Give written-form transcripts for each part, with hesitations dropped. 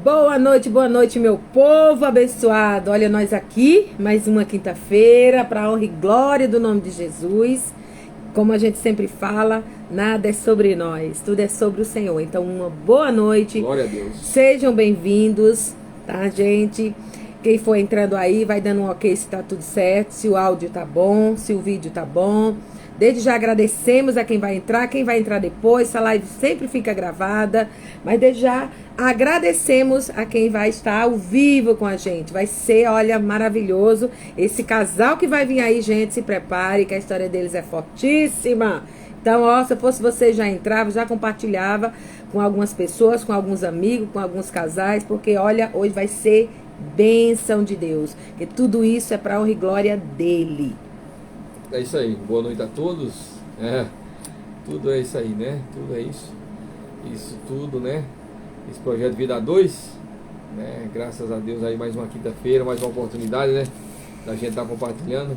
Boa noite, meu povo abençoado. Olha nós aqui, mais uma quinta-feira, para a honra e glória do nome de Jesus. Como a gente sempre fala, nada é sobre nós, tudo é sobre o Senhor. Então, uma boa noite. Glória a Deus. Sejam bem-vindos, tá, gente? Quem for entrando aí, vai dando um ok se tá tudo certo, se o áudio tá bom, se o vídeo tá bom. Desde já agradecemos a quem vai entrar depois, essa live sempre fica gravada, mas desde já agradecemos a quem vai estar ao vivo com a gente. Vai ser, olha, maravilhoso. Esse casal que vai vir aí, gente, se prepare, que a história deles é fortíssima. Então, ó, se eu fosse você, já entrava, já compartilhava com algumas pessoas, com alguns amigos, com alguns casais, porque, olha, hoje vai ser bênção de Deus, porque tudo isso é para honra e glória dele. É isso aí, boa noite a todos. Tudo é isso aí, né? Tudo é isso. Isso tudo, né? Esse projeto Vida 2, né? Graças a Deus aí mais uma quinta-feira, mais uma oportunidade, né? Da gente estar compartilhando,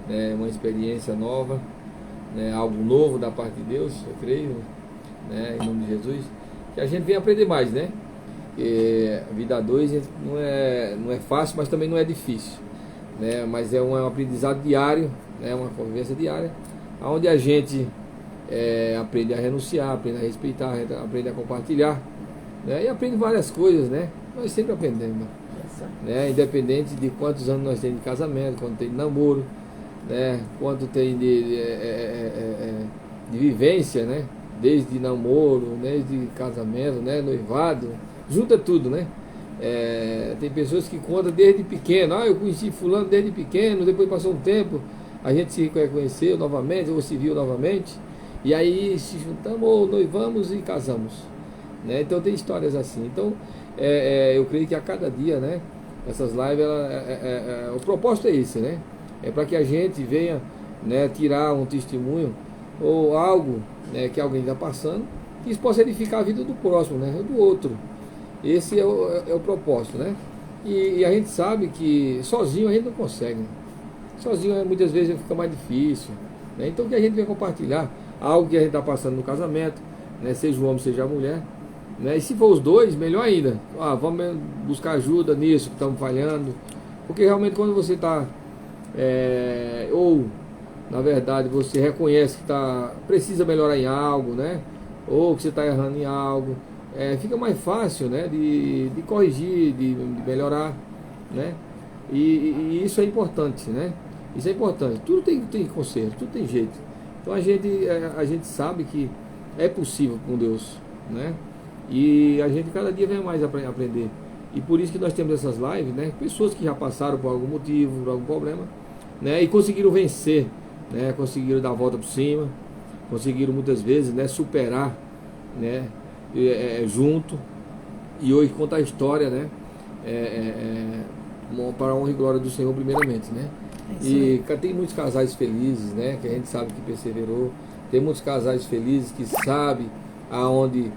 né? Uma experiência nova, né? Algo novo da parte de Deus, eu creio, né? Em nome de Jesus. Que a gente venha aprender mais, né? E Vida 2 não é fácil, mas também não é difícil, né? Mas é um aprendizado diário, né? Uma convivência diária, onde a gente aprende a renunciar, aprende a respeitar, aprende a compartilhar, né? E aprende várias coisas, né? Nós sempre aprendemos, né? Independente de quantos anos nós temos de casamento, quanto tem de namoro, né? Quanto tem de vivência, né? Desde namoro, desde casamento, né? Noivado, junta tudo, né? Tem pessoas que contam desde pequeno. Eu conheci fulano desde pequeno, depois passou um tempo, a gente se reconheceu novamente, ou se viu novamente, e aí se juntamos, ou noivamos e casamos, né? Então tem histórias assim. Então eu creio que a cada dia, né, essas lives, o propósito é esse, né? É para que a gente venha, né, tirar um testemunho ou algo, né, que alguém está passando, que isso possa edificar a vida do próximo, né, do outro. Esse é o propósito, né? E a gente sabe que sozinho a gente não consegue, né? Sozinho muitas vezes fica mais difícil, né? Então que a gente venha compartilhar algo que a gente está passando no casamento, né? Seja o homem, seja a mulher, né? E se for os dois, melhor ainda. Vamos buscar ajuda nisso que estamos falhando, porque realmente quando você está ou na verdade você reconhece que precisa melhorar em algo, né? Ou que você está errando em algo, fica mais fácil, né, de corrigir, de melhorar, né? E isso é importante, né? Isso é importante. Tudo tem conserto, tudo tem jeito. Então a gente sabe que é possível com Deus, né? E a gente cada dia vem mais aprender. E por isso que nós temos essas lives, né? Pessoas que já passaram por algum motivo, por algum problema, né? E conseguiram vencer, né? Conseguiram dar a volta por cima, conseguiram muitas vezes, né, superar, né? Junto, e hoje conta a história, né? Para a honra e glória do Senhor primeiramente, né? E tem muitos casais felizes, né? Que a gente sabe que perseverou. Tem muitos casais felizes que sabem aonde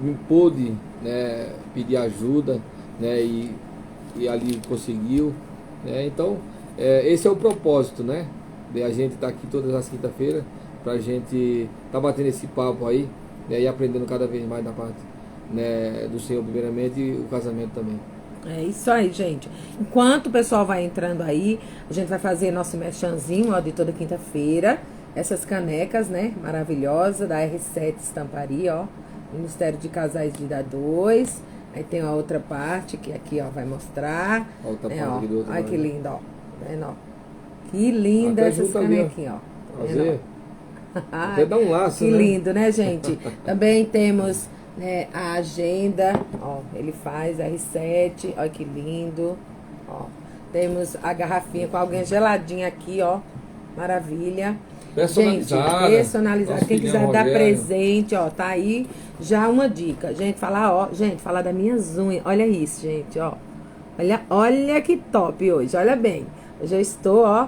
me pôde, né, pedir ajuda, né? E ali conseguiu, né? Então esse é o propósito, né? De a gente estar aqui todas as quinta-feiras, para a gente estar batendo esse papo aí, né, e aprendendo cada vez mais da parte, né, do Senhor primeiramente, e o casamento também. É isso aí, gente. Enquanto o pessoal vai entrando aí, a gente vai fazer nosso merchanzinho, ó, de toda quinta-feira. Essas canecas, né, maravilhosas, da R7 Estamparia, ó. Ministério de Casais Vida 2. Aí tem a outra parte, que aqui, ó, vai mostrar. A outra parte aqui do outro. Olha que linda, ó. Vendo, ó. Que linda essas canequinhas, ó. Fazer. Até dá um laço, que né? lindo, né, gente? Também temos, né, a agenda, ó, ele faz R7, olha que lindo, ó. Temos a garrafinha com alguém geladinha aqui, ó, maravilha. Personalizada. Gente, personalizada. Quem quiser dar Rogério. presente, ó, tá aí já uma dica. Gente, falar das minhas unhas, olha isso, gente, ó. Olha que top hoje, olha bem. Hoje eu estou, ó,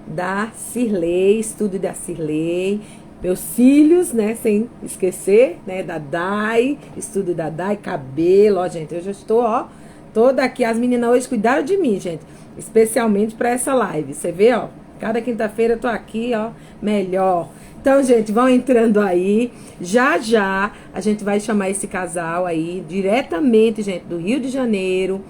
da Cirlei, estúdio da Cirlei, meus cílios, né, sem esquecer, né, da Dai, estúdio da Dai, cabelo, ó, gente, eu já estou, ó, toda aqui, as meninas hoje cuidaram de mim, gente, especialmente para essa live, você vê, ó, cada quinta-feira eu tô aqui, ó, melhor. Então, gente, vão entrando aí. Já já a gente vai chamar esse casal aí diretamente, gente, do Rio de Janeiro,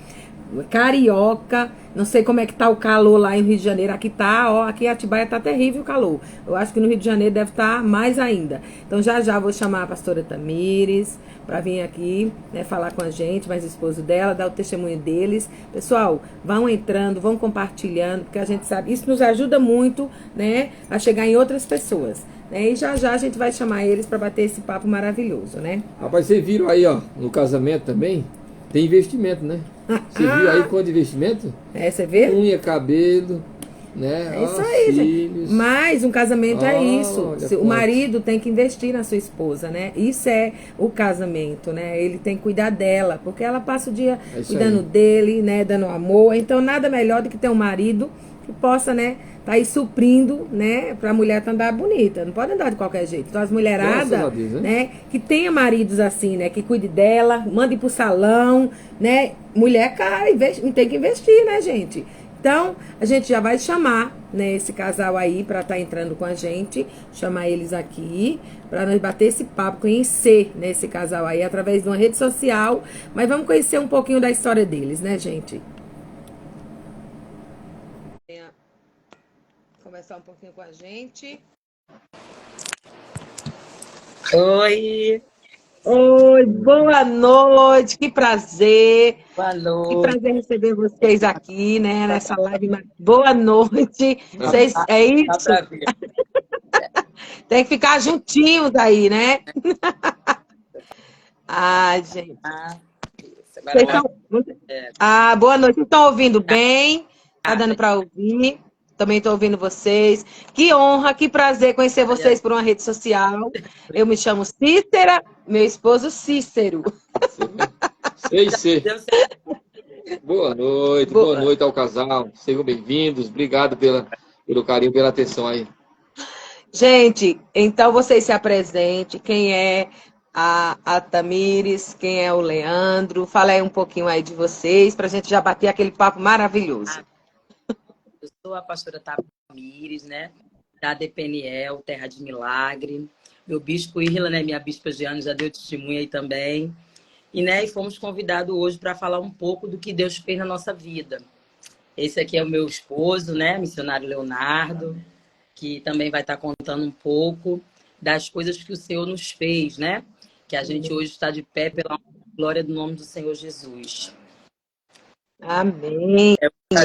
carioca. Não sei como é que tá o calor lá em Rio de Janeiro. Aqui tá, ó, aqui em Atibaia tá terrível o calor. Eu acho que no Rio de Janeiro deve estar mais ainda. Então já já vou chamar a pastora Tamires para vir aqui, né, falar com a gente, mais o esposo dela, dar o testemunho deles. Pessoal, vão entrando, vão compartilhando, porque a gente sabe, isso nos ajuda muito, né, a chegar em outras pessoas. Né? E já já a gente vai chamar eles para bater esse papo maravilhoso, né? Rapaz, vocês viram aí, ó, no casamento também, tem investimento, né? Você viu aí quanto investimento? É, você vê? Unha, cabelo, né? É isso aí, filhos. gente. Mas um casamento é isso. Olha O quanto. marido tem que investir na sua esposa, né? Isso é o casamento, né? Ele tem que cuidar dela, porque ela passa o dia É isso cuidando aí. dele, né? Dando amor. Então, nada melhor do que ter um marido que possa, né? Tá aí suprindo, né? Pra mulher andar bonita. Não pode andar de qualquer jeito. Então, as Graças a mulheradas, Deus, né? né? Que tenha maridos assim, né? Que cuide dela, mande pro salão, né? Mulher cai, tem que investir, né, gente? Então, a gente já vai chamar, né, esse casal aí para estar entrando com a gente, chamar eles aqui, para nós bater esse papo, conhecer, né, esse casal aí através de uma rede social, mas vamos conhecer um pouquinho da história deles, né, gente? Venha conversar um pouquinho com a gente. Oi, Oi, boa noite, que prazer. boa Que noite. prazer receber vocês aqui, né, nessa live. Boa noite. Vocês, é Dá isso? pra ver. Tem que ficar juntinhos aí, né? Ai, gente. Ah, isso. Vocês Agora estão... é, Ah, boa noite. Vocês estão ouvindo bem? Tá dando para ouvir? Também estou ouvindo vocês. Que honra, que prazer conhecer vocês por uma rede social. Eu me chamo Cícera, meu esposo Cícero. Sei. deu certo. Boa noite ao casal. Sejam bem-vindos. Obrigado pelo carinho, pela atenção aí. Gente, então vocês se apresentem. Quem é a Tamires? Quem é o Leandro? Fala aí um pouquinho aí de vocês, para a gente já bater aquele papo maravilhoso. Eu sou a pastora Tamires, né? Da DPNL, Terra de Milagre. Meu bispo Irla, né? Minha bispa Jeane já deu testemunha aí também. E, né, e fomos convidados hoje para falar um pouco do que Deus fez na nossa vida. Esse aqui é o meu esposo, né? Missionário Leonardo, que também vai estar contando um pouco das coisas que o Senhor nos fez, né? Que a gente hoje está de pé pela glória do nome do Senhor Jesus. Amém,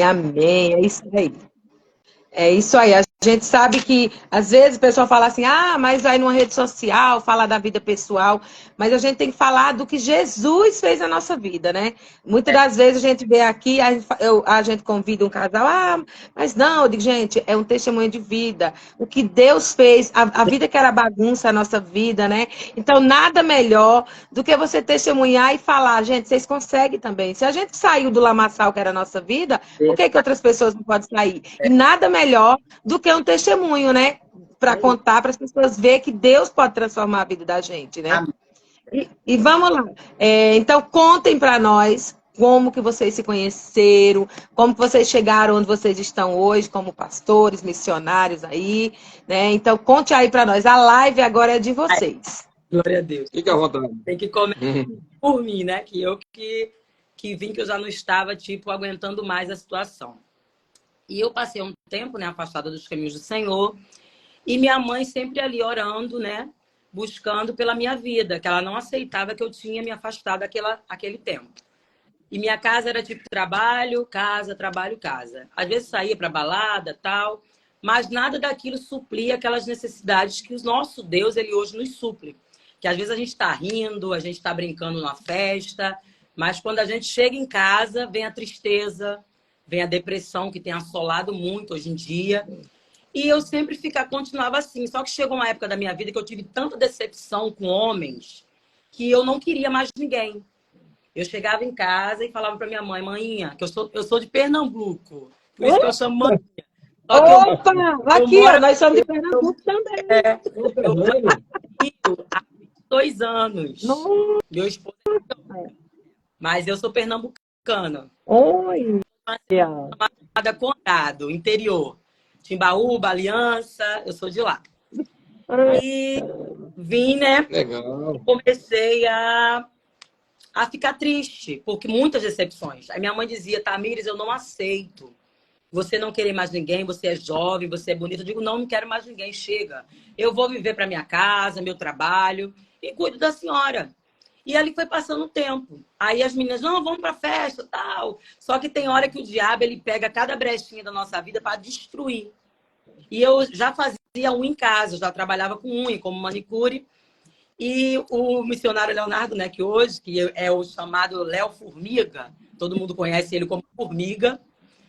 amém. É isso aí. É isso aí. A gente sabe que, às vezes, o pessoal fala assim, ah, mas vai numa rede social, fala da vida pessoal, mas a gente tem que falar do que Jesus fez na nossa vida, né? Muitas das vezes a gente vê aqui, a gente convida um casal, ah, mas não, eu digo, gente, é um testemunho de vida. O que Deus fez, a vida que era bagunça, a nossa vida, né? Então, nada melhor do que você testemunhar e falar, gente, vocês conseguem também. Se a gente saiu do lamaçal que era a nossa vida, por que outras pessoas não podem sair? E nada melhor do que um testemunho, né? Para contar, para as pessoas verem que Deus pode transformar a vida da gente, né? E vamos lá. Então, contem para nós como que vocês se conheceram, como que vocês chegaram onde vocês estão hoje, como pastores, missionários aí, né? Então, conte aí para nós. A live agora é de vocês. Glória a Deus. Fique à vontade. Tem que começar por mim, né? Que eu que vim que eu já não estava, tipo, aguentando mais a situação. E eu passei um tempo, né, afastada dos caminhos do Senhor. E minha mãe sempre ali orando, né? Buscando pela minha vida, que ela não aceitava que eu tinha me afastado aquele tempo. E minha casa era tipo trabalho, casa, trabalho, casa. Às vezes saía para balada, tal, mas nada daquilo suplia aquelas necessidades que o nosso Deus, ele hoje nos supre. Que às vezes a gente está rindo, a gente está brincando numa festa, mas quando a gente chega em casa, vem a tristeza, vem a depressão que tem assolado muito hoje em dia. E eu sempre continuava assim. Só que chegou uma época da minha vida que eu tive tanta decepção com homens que eu não queria mais ninguém. Eu chegava em casa e falava para minha mãe, maninha, que eu sou de Pernambuco. Por isso que eu chamo maninha. Opa! Aqui, ó, nós somos de Pernambuco também. Eu moro há 2 anos. Meu esposo mas eu sou pernambucana. Oi! Chamada Condado, interior. Timbaúba, Aliança, eu sou de lá. E vim, né? Legal. Comecei a ficar triste, porque muitas decepções. Aí minha mãe dizia, Tamires, eu não aceito. Você não querer mais ninguém, você é jovem, você é bonita. Eu digo, não, não quero mais ninguém, chega. Eu vou viver para minha casa, meu trabalho, e cuido da senhora. E ali foi passando o tempo. Aí as meninas, não, vamos para festa, tal. Só que tem hora que o diabo, ele pega cada brechinha da nossa vida para destruir. E eu já fazia unha em casa, já trabalhava com unha, como manicure. E o missionário Leonardo, né, que é o chamado Léo Formiga, todo mundo conhece ele como Formiga,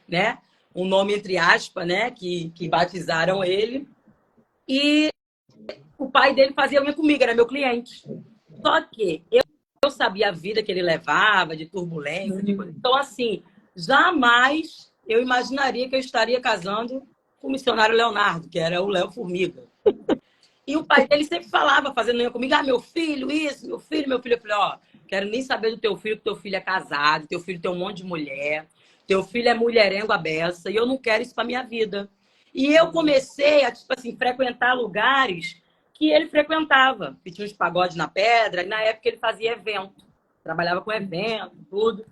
né? Um nome entre aspas, né, que batizaram ele. E o pai dele fazia unha comigo, era meu cliente. Só que eu sabia a vida que ele levava, de turbulência, de coisa. Então, assim, jamais eu imaginaria que eu estaria casando com o missionário Leonardo, que era o Léo Formiga. E o pai dele sempre falava, fazendo unha comigo, meu filho, isso, meu filho, meu filho. Eu falei, ó, quero nem saber do teu filho, que teu filho é casado, teu filho tem um monte de mulher, teu filho é mulherengo à beça, e eu não quero isso pra minha vida. E eu comecei a, tipo assim, frequentar lugares que ele frequentava, que tinha uns pagodes na pedra, e na época ele fazia evento, trabalhava com evento, tudo.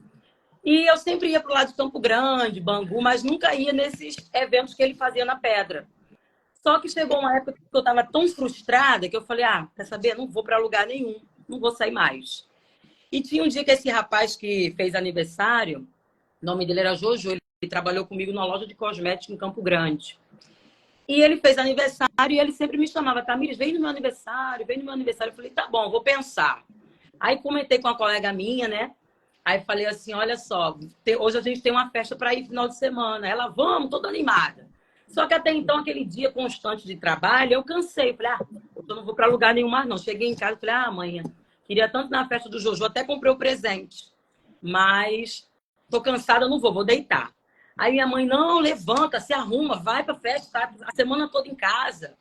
E eu sempre ia pro lado de Campo Grande, Bangu, mas nunca ia nesses eventos que ele fazia na pedra. Só que chegou uma época que eu estava tão frustrada que eu falei, quer saber? Não vou para lugar nenhum, não vou sair mais. E tinha um dia que esse rapaz que fez aniversário, o nome dele era Jojo, ele trabalhou comigo numa loja de cosméticos em Campo Grande. E ele fez aniversário e ele sempre me chamava, Tamires, vem no meu aniversário, vem no meu aniversário. Eu falei, tá bom, vou pensar. Aí comentei com uma colega minha, né? Aí falei assim, olha só, hoje a gente tem uma festa para ir final de semana. Ela, vamos, toda animada. Só que até então, aquele dia constante de trabalho, eu cansei. Falei, eu não vou para lugar nenhum mais, não. Cheguei em casa e falei, amanhã, queria tanto na festa do Jojo, até comprei o presente. Mas tô cansada, eu não vou deitar. Aí minha mãe, não, levanta, se arruma, vai pra festa, tá a semana toda em casa.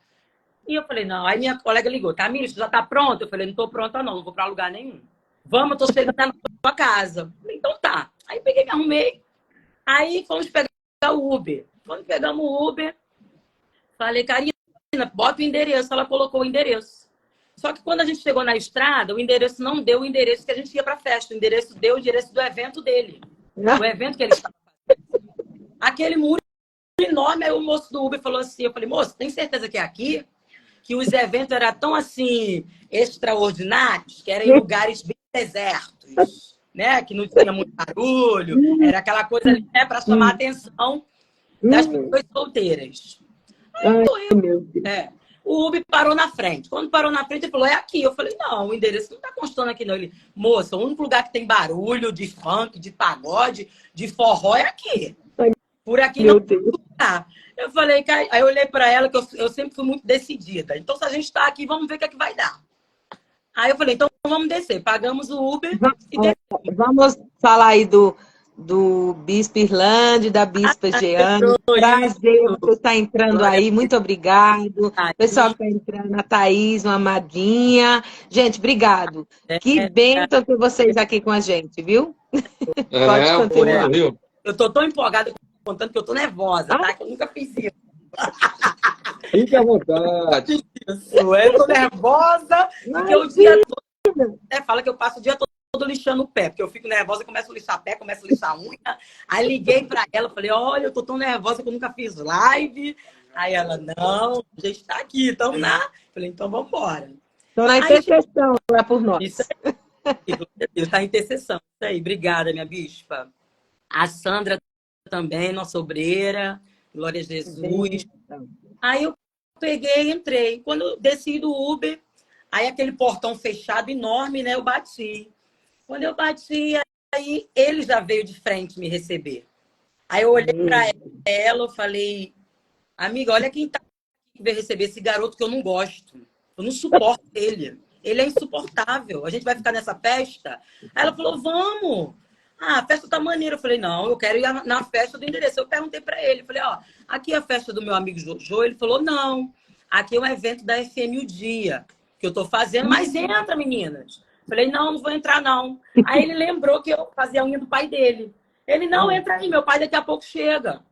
E eu falei, não. Aí minha colega ligou, Tamires, já tá pronta? Eu falei, não tô pronta não vou pra lugar nenhum. Vamos, eu tô chegando na tua casa. Eu falei, então tá. Aí peguei, me arrumei. Aí fomos pegar o Uber. Quando pegamos o Uber, falei, Karina, bota o endereço. Ela colocou o endereço. Só que quando a gente chegou na estrada, o endereço não deu o endereço que a gente ia pra festa. O endereço deu o endereço do evento dele. O evento que ele estava fazendo. Aquele muro enorme, aí o moço do Uber falou assim, eu falei, moço, tem certeza que é aqui? Que os eventos eram tão, assim, extraordinários, que eram em lugares bem desertos, né? Que não tinha muito barulho, era aquela coisa ali, né, para chamar a atenção das pessoas solteiras. Aí o Uber parou na frente. Quando parou na frente, ele falou, é aqui. Eu falei, não, o endereço não está constando aqui, não. Ele, moça, o único lugar que tem barulho de funk, de pagode, de forró é aqui. Por aqui não tá. Eu falei, aí eu olhei para ela, que eu sempre fui muito decidida. Então, se a gente está aqui, vamos ver o que é que vai dar. Aí eu falei, então vamos descer. Pagamos o Uber e descemos. Vamos falar aí do Bispo Irlande, da Bispa Jeane. Prazer, você está entrando aí, muito obrigado. Pessoal que está entrando, a Thaís, uma madrinha. Gente, obrigado. Que bênção ter vocês aqui com a gente, viu? Pode continuar. Eu tô tão empolgada contando que eu tô nervosa, tá? Que eu nunca fiz isso. Fique à vontade. Eu tô nervosa, porque o dia todo... Fala que eu passo o dia todo lixando o pé, porque eu fico nervosa, começo a lixar pé, começo a lixar unha. Aí liguei pra ela, falei, olha, eu tô tão nervosa que eu nunca fiz live. Aí ela, não, a gente tá aqui, estamos na... Falei, então vamos embora. Estou na intercessão, é por nós. Isso aí, tá em intercessão. Isso aí, obrigada, minha bispa. A Sandra também, nossa obreira, glória a Jesus. Aí eu peguei e entrei. Quando eu desci do Uber, aí aquele portão fechado enorme, né? Eu bati. Quando eu bati, aí ele já veio de frente me receber. Aí eu olhei para ela, eu falei, amiga, olha quem tá aqui que veio receber esse garoto que eu não gosto. Eu não suporto ele. Ele é insuportável. A gente vai ficar nessa festa? Aí ela falou, vamos. A festa tá maneira. Eu falei, não, eu quero ir na festa do endereço. Eu perguntei para ele, falei, aqui é a festa do meu amigo Jojo. Ele falou, não, aqui é um evento da FM O Dia, que eu tô fazendo, mas entra, meninas. Falei, não vou entrar, não. Aí ele lembrou que eu fazia a unha do pai dele. Ele, não, entra aí, meu pai daqui a pouco chega.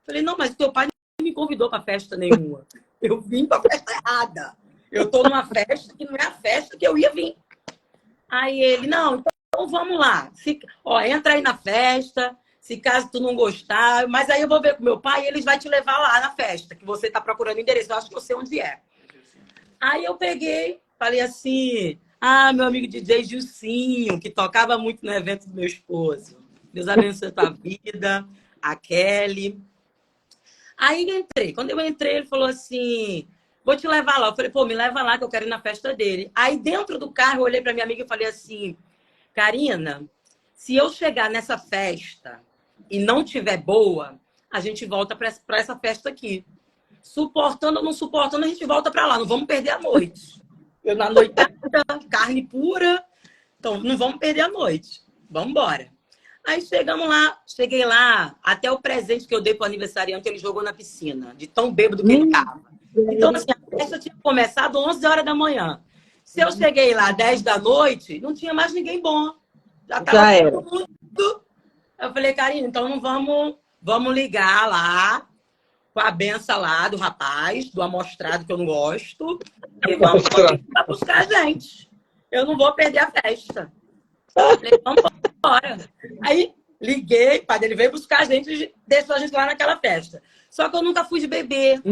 Falei, não, mas teu pai não me convidou pra festa nenhuma. Eu vim pra festa errada. Eu tô numa festa que não é a festa que eu ia vir. Aí ele, não, então vamos lá. Ó, entra aí na festa, se caso tu não gostar, mas aí eu vou ver com meu pai e eles vão te levar lá na festa, que você tá procurando endereço, eu acho que eu sei onde é. Aí eu peguei, falei assim, meu amigo DJ Gilcinho, que tocava muito no evento do meu esposo. Deus abençoe a tua vida, a Kelly. Aí entrei. Quando eu entrei, ele falou assim, vou te levar lá. Eu falei, pô, me leva lá que eu quero ir na festa dele. Aí dentro do carro, eu olhei pra minha amiga e falei assim, Karina, se eu chegar nessa festa e não tiver boa, a gente volta pra essa festa aqui. Suportando ou não suportando, a gente volta pra lá. Não vamos perder a noite. Eu na noitada, carne pura. Então, não vamos perder a noite. Vamos embora. Aí chegamos lá, cheguei lá, até o presente que eu dei pro aniversariante, ele jogou na piscina, de tão bêbado que ele tava. Então, assim, a festa tinha começado 11 horas da manhã. Se eu cheguei lá 10 da noite, não tinha mais ninguém bom. Já tava todo mundo. Eu falei, Karina, então não vamos ligar lá com a benção lá do rapaz, do amostrado que eu não gosto, e vamos buscar a gente. Eu não vou perder a festa. Falei, vamos embora. Aí liguei, pai dele veio buscar a gente e deixou a gente lá naquela festa. Só que eu nunca fui de beber.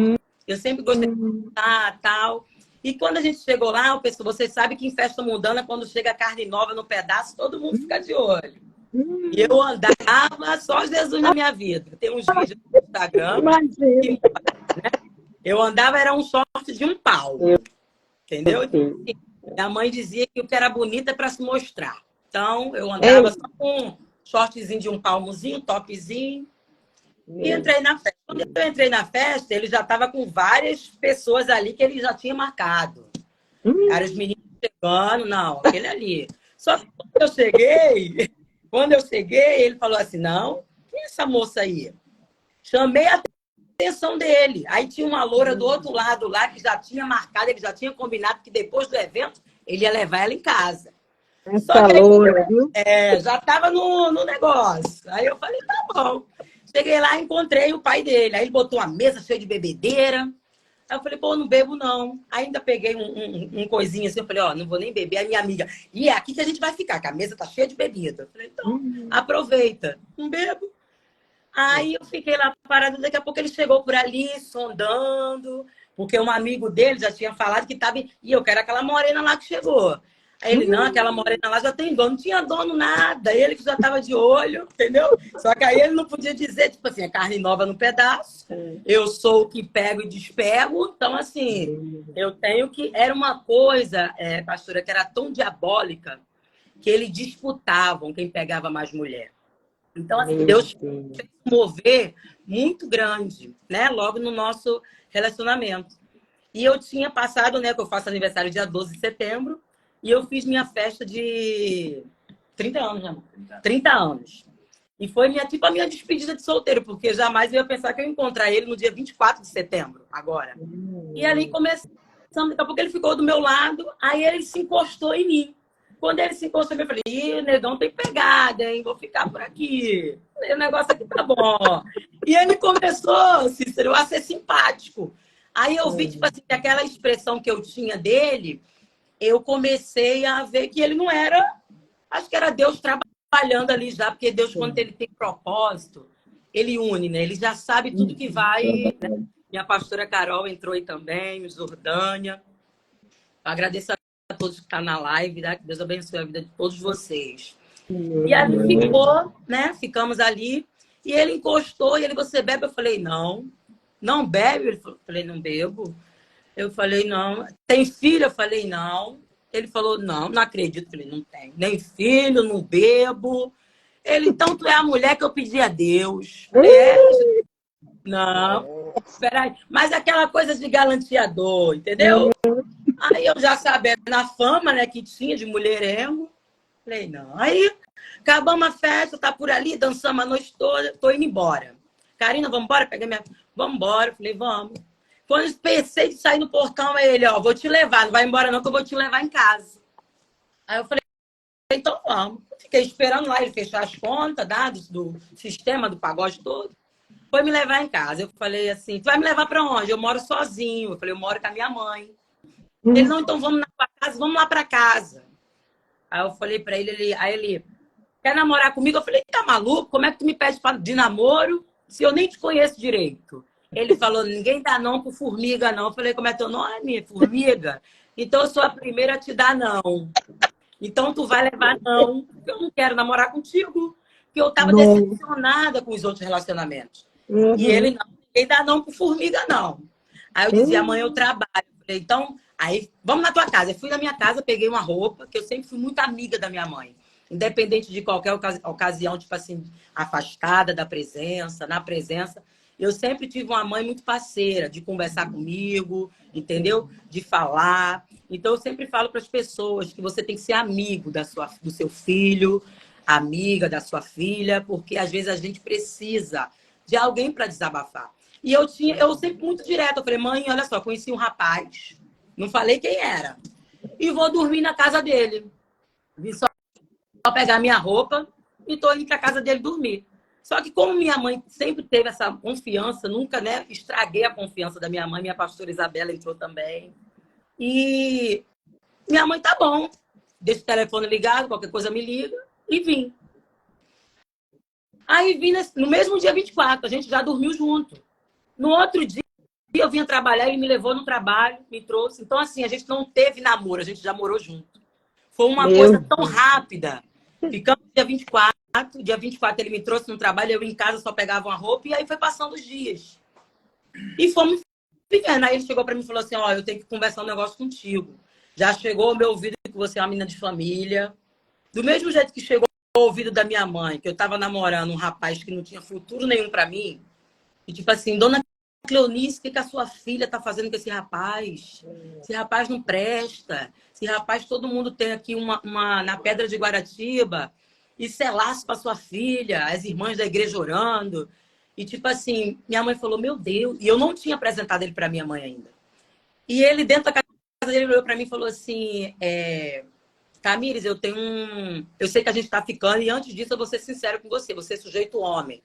Eu sempre gostei de cantar, tal. E quando a gente chegou lá, o pessoal, você sabe que em festa mundana, quando chega carne nova no pedaço, todo mundo fica de olho. E eu andava só Jesus na minha vida. Tem uns vídeos no Instagram. Que, né? Eu andava, era um short de um pau. Entendeu? Minha mãe dizia que o que era bonita é para se mostrar. Então, eu andava só com um shortzinho de um palmozinho, topzinho. E entrei na festa. Quando eu entrei na festa, ele já estava com várias pessoas ali que ele já tinha marcado. Eram os meninos chegando, não, aquele ali. Só que quando eu cheguei, ele falou assim, não, quem é essa moça aí? Chamei a atenção dele. Aí tinha uma loura do outro lado lá que já tinha marcado, ele já tinha combinado que depois do evento ele ia levar ela em casa. Só que aí, já estava no negócio. Aí eu falei, tá bom. Cheguei lá, encontrei o pai dele. Aí ele botou uma mesa cheia de bebedeira. Aí eu falei, pô, não bebo não. Ainda peguei um coisinho assim. Eu falei, ó, não vou nem beber. A minha amiga, e é aqui que a gente vai ficar, que a mesa tá cheia de bebida. Eu falei, então, aproveita. Não bebo. Aí eu fiquei lá parada. Daqui a pouco ele chegou por ali, sondando. Porque um amigo dele já tinha falado que tava... E eu quero aquela morena lá que chegou. Aí ele, não, aquela morena lá já tem dono. Não tinha dono nada. Ele que já estava de olho, entendeu? Só que aí ele não podia dizer, tipo assim, a carne nova no pedaço. Eu sou o que pego e despego. Então, assim, eu tenho que... Era uma coisa, pastora, que era tão diabólica que eles disputavam quem pegava mais mulher. Então, assim, Deus fez um mover muito grande, né? Logo no nosso relacionamento. E eu tinha passado, né? Que eu faço aniversário dia 12 de setembro. E eu fiz minha festa de 30 anos, né, amor? 30 anos. E foi tipo a minha despedida de solteiro, porque jamais eu ia pensar que eu ia encontrar ele no dia 24 de setembro, agora. E ali começamos, daqui a pouco ele ficou do meu lado, aí ele se encostou em mim. Quando ele se encostou em mim, eu falei, ih, negão tem pegada, hein? Vou ficar por aqui. O negócio aqui tá bom. E ele começou, Cícero, a ser simpático. Aí eu vi, tipo assim, que aquela expressão que eu tinha dele... eu comecei a ver que ele não era... Acho que era Deus trabalhando ali já, porque Deus, quando ele tem propósito, ele une, né? Ele já sabe tudo que vai... Né? Minha pastora Carol entrou aí também, o Jordânia. Agradeço a todos que estão na live, né? Que Deus abençoe a vida de todos vocês. E ali ficou, né? Ficamos ali. E ele encostou, e ele, você bebe? Eu falei, não. Não bebe? Eu falei, não bebo. Eu falei, não. Tem filho? Eu falei, não. Ele falou, não, não acredito. Eu falei, não tem. Nem filho, não bebo. Ele, então tu é a mulher que eu pedi a Deus. Eu falei, não. Peraí. Mas aquela coisa de galanteador, entendeu? Aí eu já sabendo na fama, né, que tinha de mulherengo. Falei, não. Aí acabamos a festa, tá por ali, dançamos a noite toda, tô indo embora. Karina, vamos embora? Peguei minha... Vamos embora. Falei, vamos. Quando eu pensei de sair no portão, ele, ó, vou te levar, não vai embora não, que eu vou te levar em casa. Aí eu falei, então vamos. Fiquei esperando lá ele fechar as contas, dados do sistema, do pagode todo. Foi me levar em casa. Eu falei assim, tu vai me levar pra onde? Eu moro sozinho. Eu falei, eu moro com a minha mãe. Ele, não, então vamos na tua casa, vamos lá para casa. Aí eu falei para ele, aí ele, quer namorar comigo? Eu falei, tá maluco? Como é que tu me pede de namoro se eu nem te conheço direito? Ele falou, ninguém dá não por formiga, não. Eu falei, como é teu nome? Formiga? Então eu sou a primeira a te dar não. Então tu vai levar não, porque eu não quero namorar contigo. Porque eu tava Não. decepcionada com os outros relacionamentos. E ele, Uhum. não, ninguém dá não por formiga, não. Aí eu dizia, amanhã eu trabalho. Eu falei, então, aí, vamos na tua casa. Eu fui na minha casa, peguei uma roupa, que eu sempre fui muito amiga da minha mãe. Independente de qualquer ocasião, tipo assim, afastada da presença, na presença. Eu sempre tive uma mãe muito parceira, de conversar comigo, entendeu? De falar. Então, eu sempre falo para as pessoas que você tem que ser amigo do seu filho, amiga da sua filha, porque às vezes a gente precisa de alguém para desabafar. E eu sempre muito direto, eu falei, mãe, olha só, conheci um rapaz, não falei quem era, e vou dormir na casa dele. Vim só pegar minha roupa e tô indo para casa dele dormir. Só que como minha mãe sempre teve essa confiança, nunca, né, estraguei a confiança da minha mãe, minha pastora Isabela entrou também. E minha mãe, tá bom, deixa o telefone ligado, qualquer coisa me liga, e vim. Aí vim no mesmo dia 24, a gente já dormiu junto. No outro dia, eu vinha trabalhar, ele me levou no trabalho, me trouxe. Então, assim, a gente não teve namoro, a gente já morou junto. Foi uma Meu coisa tão Deus. rápida. Ficamos dia 24 ele me trouxe no trabalho, eu em casa só pegava uma roupa, e aí foi passando os dias. E fomos vivendo. Aí ele chegou para mim e falou assim, ó, eu tenho que conversar um negócio contigo. Já chegou ao meu ouvido que você é uma menina de família. Do mesmo jeito que chegou ao ouvido da minha mãe, que eu estava namorando um rapaz que não tinha futuro nenhum para mim, e tipo assim, dona Cleonice, o que a sua filha tá fazendo com esse rapaz? Esse rapaz não presta. Esse rapaz, todo mundo tem aqui uma na Pedra de Guaratiba. Isso é laço para sua filha, as irmãs da igreja orando. E tipo assim, minha mãe falou, meu Deus. E eu não tinha apresentado ele para minha mãe ainda. E ele, dentro da casa dele, olhou para mim e falou assim, Tamires, eu tenho um... Eu sei que a gente está ficando, e antes disso eu vou ser sincero com você. Você é sujeito homem.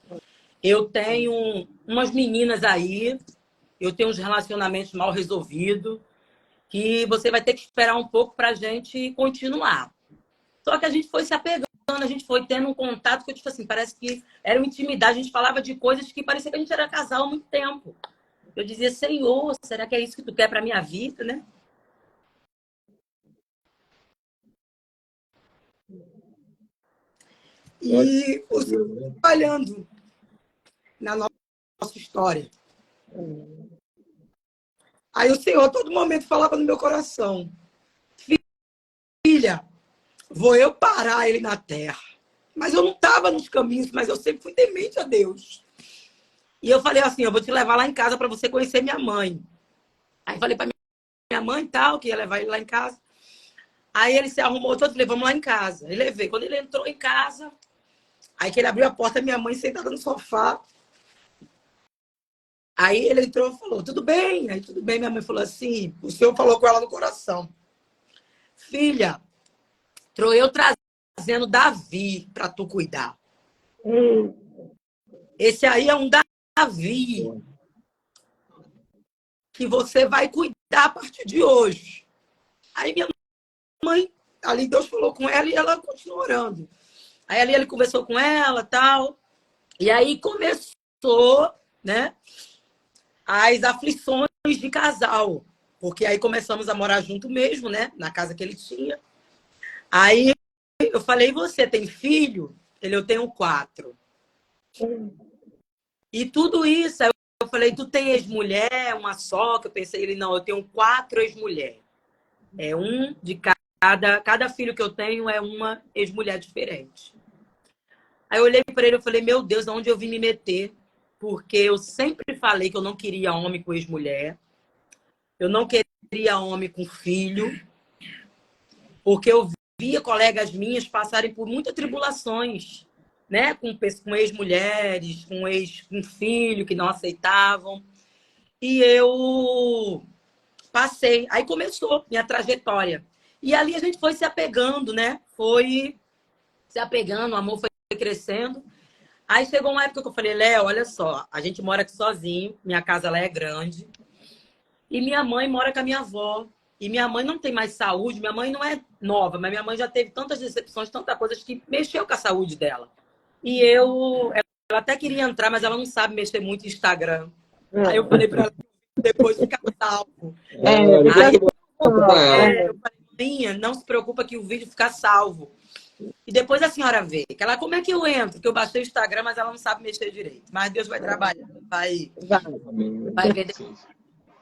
Eu tenho umas meninas aí, eu tenho uns relacionamentos mal resolvidos, que você vai ter que esperar um pouco para a gente continuar. Só que a gente foi se apegando, a gente foi tendo um contato que eu, tipo assim, parece que era uma intimidade, a gente falava de coisas que parecia que a gente era casal há muito tempo. Eu dizia, Senhor, será que é isso que tu quer para minha vida, né? E o Senhor trabalhando na nossa história. Aí o Senhor, a todo momento, falava no meu coração, filha, vou eu parar ele na terra. Mas eu não estava nos caminhos, mas eu sempre fui temente a Deus. E eu falei assim, eu vou te levar lá em casa para você conhecer minha mãe. Aí falei para minha mãe e tal, que ia levar ele lá em casa. Aí ele se arrumou todo, falei, vamos lá em casa. Ele levei. Quando ele entrou em casa, aí que ele abriu a porta, minha mãe sentada no sofá. Aí ele entrou e falou, tudo bem? Aí tudo bem, minha mãe falou assim, o Senhor falou com ela no coração. Filha, eu trazendo Davi para tu cuidar. Esse aí é um Davi que você vai cuidar a partir de hoje. Aí minha mãe, ali Deus falou com ela e ela continuou orando. Aí ali ele conversou com ela, tal. E aí começou, né, as aflições de casal. Porque aí começamos a morar junto mesmo, né, na casa que ele tinha. Aí eu falei, você tem filho? Ele, eu tenho 4. E tudo isso, aí eu falei, tu tem ex-mulher, uma só? Que eu pensei, ele, não, eu tenho 4 ex-mulheres. É um de cada filho que eu tenho é uma ex-mulher diferente. Aí eu olhei para ele e falei, meu Deus, onde eu vim me meter? Porque eu sempre falei que eu não queria homem com ex-mulher. Eu não queria homem com filho. Porque eu via colegas minhas passarem por muitas tribulações, né? Com ex-mulheres, com filho que não aceitavam. E eu passei. Aí começou minha trajetória. E ali a gente foi se apegando, né? Foi se apegando, o amor foi crescendo. Aí chegou uma época que eu falei, Léo, olha só, a gente mora aqui sozinho, minha casa lá é grande. E minha mãe mora com a minha avó. E minha mãe não tem mais saúde, minha mãe não é nova, mas minha mãe já teve tantas decepções, tantas coisas que mexeu com a saúde dela. E ela até queria entrar, mas ela não sabe mexer muito em Instagram. Aí eu falei para ela depois ficar salvo. Aí eu falei, minha, não se preocupa que o vídeo fica salvo. E depois a senhora vê. Que ela, como é que eu entro? Que eu baixei o Instagram, mas ela não sabe mexer direito. Mas Deus vai trabalhar, vai ver.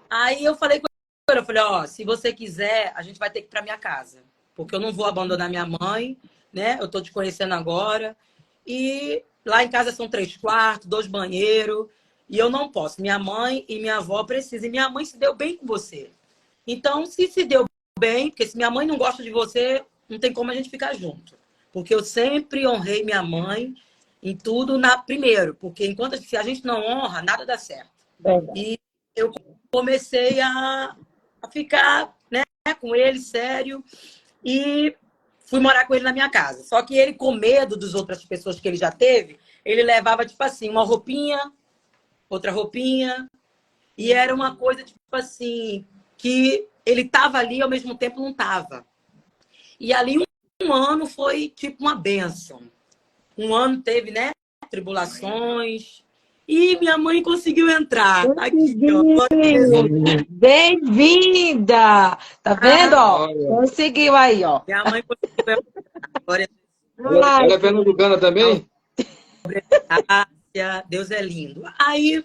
Aí eu falei com ela, eu falei, ó, se você quiser, a gente vai ter que ir pra minha casa. Porque eu não vou abandonar minha mãe, né? Eu tô te conhecendo agora. E lá em casa são 3 quartos, 2 banheiros. E eu não posso. Minha mãe e minha avó precisam. E minha mãe se deu bem com você. Então, se deu bem, porque se minha mãe não gosta de você, não tem como a gente ficar junto. Porque eu sempre honrei minha mãe em tudo primeiro. Porque se a gente não honra, nada dá certo. E eu comecei a ficar, né, com ele, sério. E fui morar com ele na minha casa. Só que ele, com medo das outras pessoas que ele já teve, ele levava, tipo assim, uma roupinha, outra roupinha. E era uma coisa, tipo assim, que ele estava ali e ao mesmo tempo não estava. E ali um ano foi tipo uma bênção. Um ano teve, né, tribulações. E minha mãe conseguiu entrar. Aqui, ó. Bem-vinda! Tá vendo, ó? Conseguiu aí, ó. Minha mãe conseguiu entrar. Ela é pernambucana também? Deus é lindo. Aí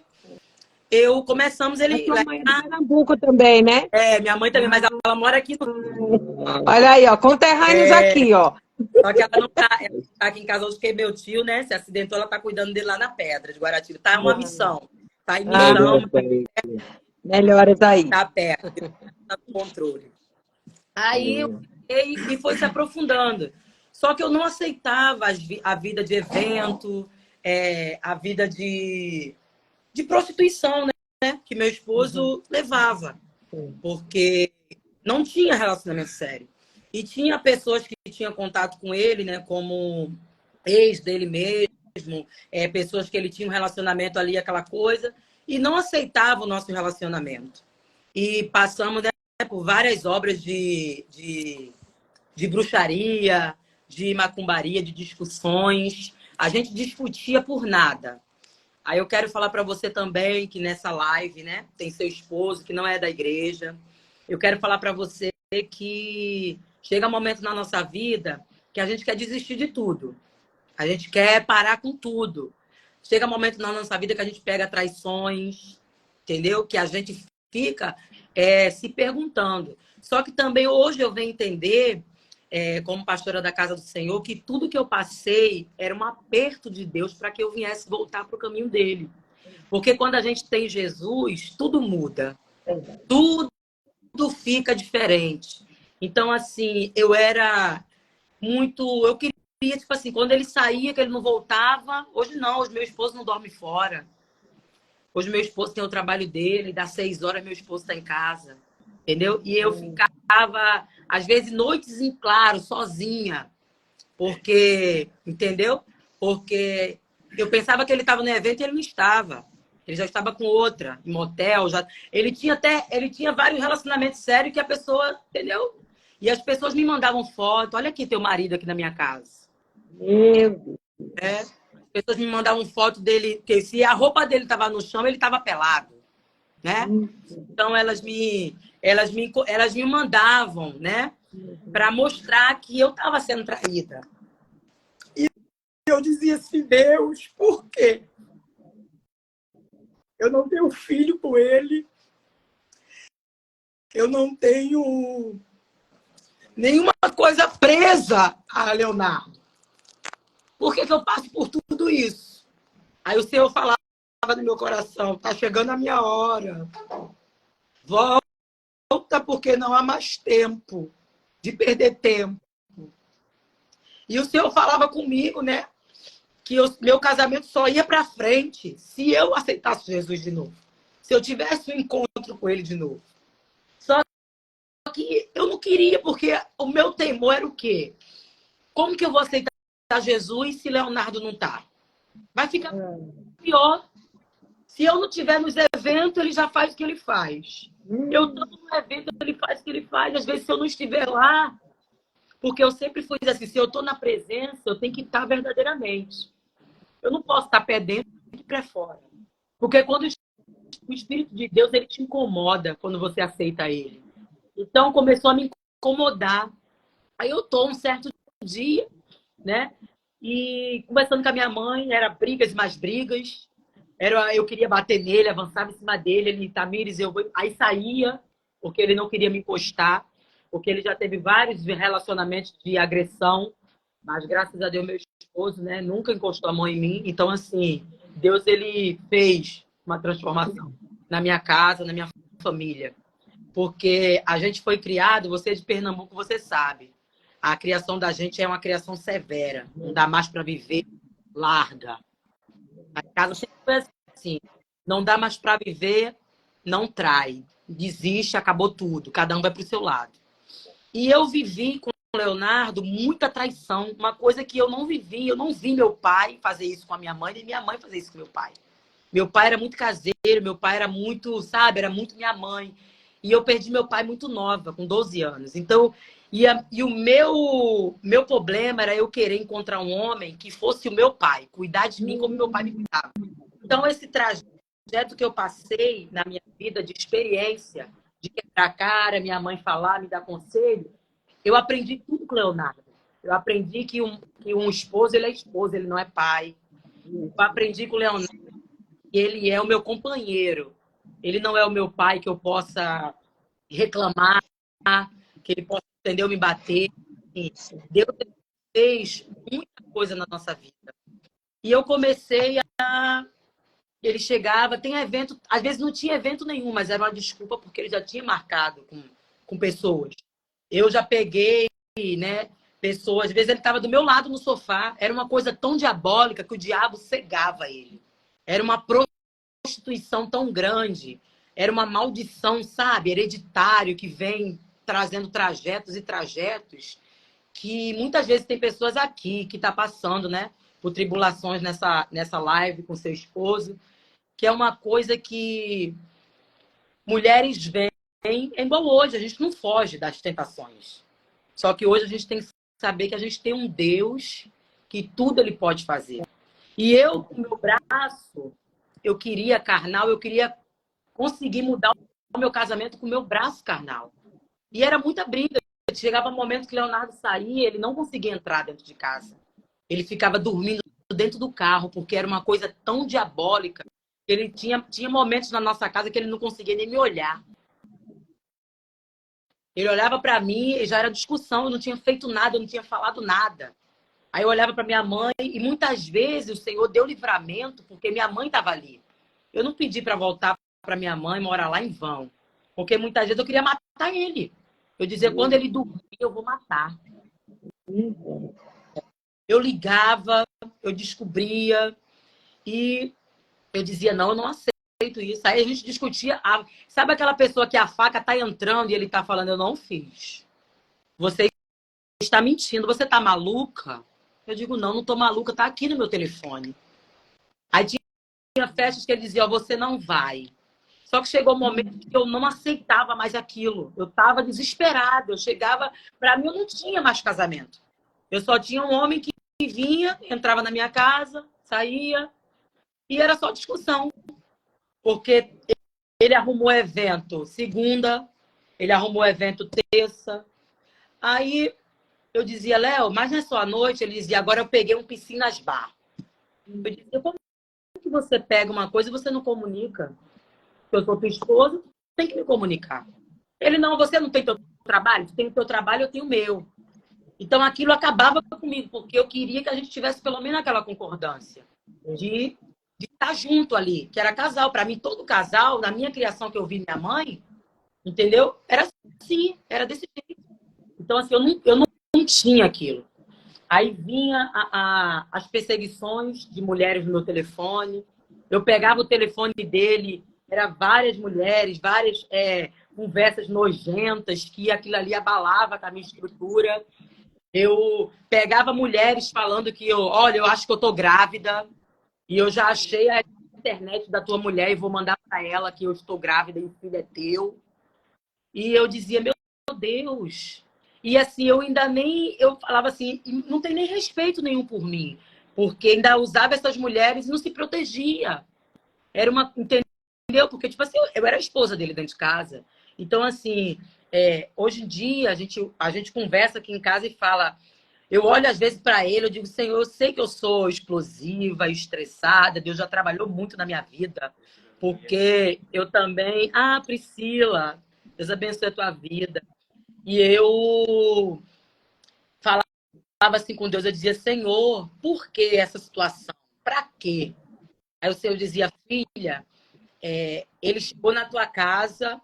começamos ele. Sua mãe é de Pernambuco também, né? É, minha mãe também, mas ela mora aqui no. Olha aí, ó, conterrâneos aqui, ó. Só que ela não tá, ela tá aqui em casa hoje, porque meu tio, né, se acidentou, ela tá cuidando dele lá na Pedra de Guaratiba. Tá uma missão. Tá em missão. Melhoras aí. Tá perto, tá no controle. Aí eu fiquei e foi se aprofundando. Só que eu não aceitava a vida de evento, a vida de prostituição, né? Que meu esposo levava. Porque não tinha relacionamento sério. E tinha pessoas que tinham contato com ele, né? Como ex dele mesmo, pessoas que ele tinha um relacionamento ali, aquela coisa, e não aceitava o nosso relacionamento. E passamos, né, por várias obras de bruxaria, de macumbaria, de discussões. A gente discutia por nada. Aí eu quero falar para você também que nessa live, né, tem seu esposo que não é da igreja. Eu quero falar para você que chega um momento na nossa vida que a gente quer desistir de tudo. A gente quer parar com tudo. Chega um momento na nossa vida que a gente pega traições, entendeu? Que a gente fica se perguntando. Só que também hoje eu venho entender, como pastora da Casa do Senhor, que tudo que eu passei era um aperto de Deus para que eu viesse voltar para o caminho dele. Porque quando a gente tem Jesus, tudo muda. Tudo fica diferente. Então, assim, eu era muito... Eu queria, tipo assim, quando ele saía, que ele não voltava. Hoje não, hoje meu esposo não dorme fora. Hoje meu esposo tem o trabalho dele, dá 6 horas, meu esposo está em casa. Entendeu? E eu ficava, às vezes, noites em claro, sozinha. Porque, entendeu? Porque eu pensava que ele estava no evento e ele não estava. Ele já estava com outra, em motel. Ele tinha vários relacionamentos sérios que a pessoa, entendeu? E as pessoas me mandavam foto. Olha aqui teu marido aqui na minha casa. As pessoas me mandavam foto dele, porque se a roupa dele estava no chão, ele estava pelado, né? Então elas me mandavam, né? Para mostrar que eu estava sendo traída. E eu dizia assim, Deus, por quê? Eu não tenho filho com ele. Eu não tenho nenhuma coisa presa a Leonardo. Por que eu passo por tudo isso? Aí o Senhor falava no meu coração, tá chegando a minha hora. Volta porque não há mais tempo de perder tempo. E o Senhor falava comigo, né? Que meu casamento só ia para frente se eu aceitasse Jesus de novo. Se eu tivesse um encontro com ele de novo. Só que eu não queria, porque o meu temor era o quê? Como que eu vou aceitar Jesus se Leonardo não tá? Vai ficar pior. Se eu não estiver nos eventos, ele já faz o que ele faz. Eu estou no evento, ele faz o que ele faz. Às vezes, se eu não estiver lá, porque eu sempre fui assim, se eu estou na presença, eu tenho que estar verdadeiramente. Eu não posso estar pé dentro e pé fora. Porque quando o Espírito de Deus, ele te incomoda quando você aceita ele. Então, começou a me incomodar. Aí eu estou um certo dia, né? E conversando com a minha mãe, era brigas mais brigas. Eu queria bater nele, avançava em cima dele, ele, Tamires, eu vou... Aí saía, porque ele não queria me encostar, porque ele já teve vários relacionamentos de agressão, mas graças a Deus, meu esposo, né, nunca encostou a mão em mim. Então, assim, Deus, ele fez uma transformação na minha casa, na minha família. Porque a gente foi criado, você é de Pernambuco, você sabe, a criação da gente é uma criação severa, não dá mais para viver, larga. A casa sempre foi assim, não dá mais para viver, não trai, desiste, acabou tudo, cada um vai para o seu lado. E eu vivi com o Leonardo muita traição, uma coisa que eu não vivi, eu não vi meu pai fazer isso com a minha mãe, nem minha mãe fazer isso com meu pai. Meu pai era muito caseiro, meu pai era muito, sabe, era muito minha mãe. E eu perdi meu pai muito nova, com 12 anos. Então, e o meu problema era eu querer encontrar um homem que fosse o meu pai, cuidar de mim como meu pai me cuidava. Então, esse trajeto que eu passei na minha vida de experiência, de quebrar a cara, minha mãe falar, me dar conselho, eu aprendi tudo com o Leonardo. Eu aprendi que um esposo, ele é esposo, ele não é pai. Eu aprendi com o Leonardo que ele é o meu companheiro. Ele não é o meu pai que eu possa reclamar, que ele possa, entendeu, me bater. Deus fez muita coisa na nossa vida. E eu comecei a... Ele chegava, tem evento, às vezes não tinha evento nenhum, mas era uma desculpa porque ele já tinha marcado com pessoas. Eu já peguei, né, pessoas, às vezes ele estava do meu lado no sofá, era uma coisa tão diabólica que o diabo cegava ele. Era uma prostituição tão grande, era uma maldição, sabe, hereditário, que vem trazendo trajetos e trajetos, que muitas vezes tem pessoas aqui que estão passando, né, por tribulações nessa live com seu esposo, que é uma coisa que mulheres veem, é igual hoje, a gente não foge das tentações. Só que hoje a gente tem que saber que a gente tem um Deus que tudo ele pode fazer. E eu, com o meu braço, eu queria carnal, eu queria conseguir mudar o meu casamento com o meu braço carnal. E era muita briga. Chegava um momento que o Leonardo saía, ele não conseguia entrar dentro de casa. Ele ficava dormindo dentro do carro, porque era uma coisa tão diabólica. Ele tinha momentos na nossa casa que ele não conseguia nem me olhar. Ele olhava para mim e já era discussão, eu não tinha feito nada, eu não tinha falado nada. Aí eu olhava para minha mãe e muitas vezes o Senhor deu livramento porque minha mãe estava ali. Eu não pedi para voltar para minha mãe morar lá em vão, porque muitas vezes eu queria matar ele. Eu dizia, quando ele dormir, eu vou matar. Eu ligava, eu descobria e eu dizia, não, eu não aceito isso. Aí a gente discutia. Sabe aquela pessoa que a faca está entrando e ele está falando, eu não fiz. Você está mentindo, você está maluca? Eu digo, não estou maluca, está aqui no meu telefone. Aí tinha festas que ele dizia, ó, você não vai. Só que chegou um momento que eu não aceitava mais aquilo. Eu estava desesperada. Eu chegava, para mim eu não tinha mais casamento. Eu só tinha um homem que vinha, entrava na minha casa, saía, e era só discussão. Porque ele arrumou evento segunda, ele arrumou evento terça. Aí eu dizia, Léo, mas não é só à noite? Ele dizia, agora eu peguei um piscinas bar. Eu dizia, como que você pega uma coisa e você não comunica? Eu sou tua esposa, tem que me comunicar. Ele, não, você não tem teu trabalho? Tu tem o teu trabalho, eu tenho o meu. Então aquilo acabava comigo, porque eu queria que a gente tivesse pelo menos aquela concordância de estar junto ali, que era casal. Para mim, todo casal, na minha criação que eu vi minha mãe, entendeu? Era assim, era desse jeito. Então, assim, eu não tinha aquilo. Aí vinha as perseguições de mulheres no meu telefone. Eu pegava o telefone dele, era várias mulheres, várias conversas nojentas, que aquilo ali abalava com a minha estrutura. Eu pegava mulheres falando que olha, eu acho que eu tô grávida. E eu já achei a internet da tua mulher e vou mandar para ela que eu estou grávida e o filho é teu. E eu dizia, meu Deus. E assim, eu falava assim, não tem nem respeito nenhum por mim. Porque ainda usava essas mulheres e não se protegia. Era uma, entendeu? Porque, tipo assim, eu era a esposa dele dentro de casa. Então, assim, hoje em dia, a gente conversa aqui em casa e fala... Eu olho às vezes para ele, eu digo, Senhor, eu sei que eu sou explosiva, estressada, Deus já trabalhou muito na minha vida, porque eu também... Ah, Priscila, Deus abençoe a tua vida. E eu falava assim com Deus, eu dizia, Senhor, por que essa situação? Para quê? Aí o Senhor dizia, filha, ele chegou na tua casa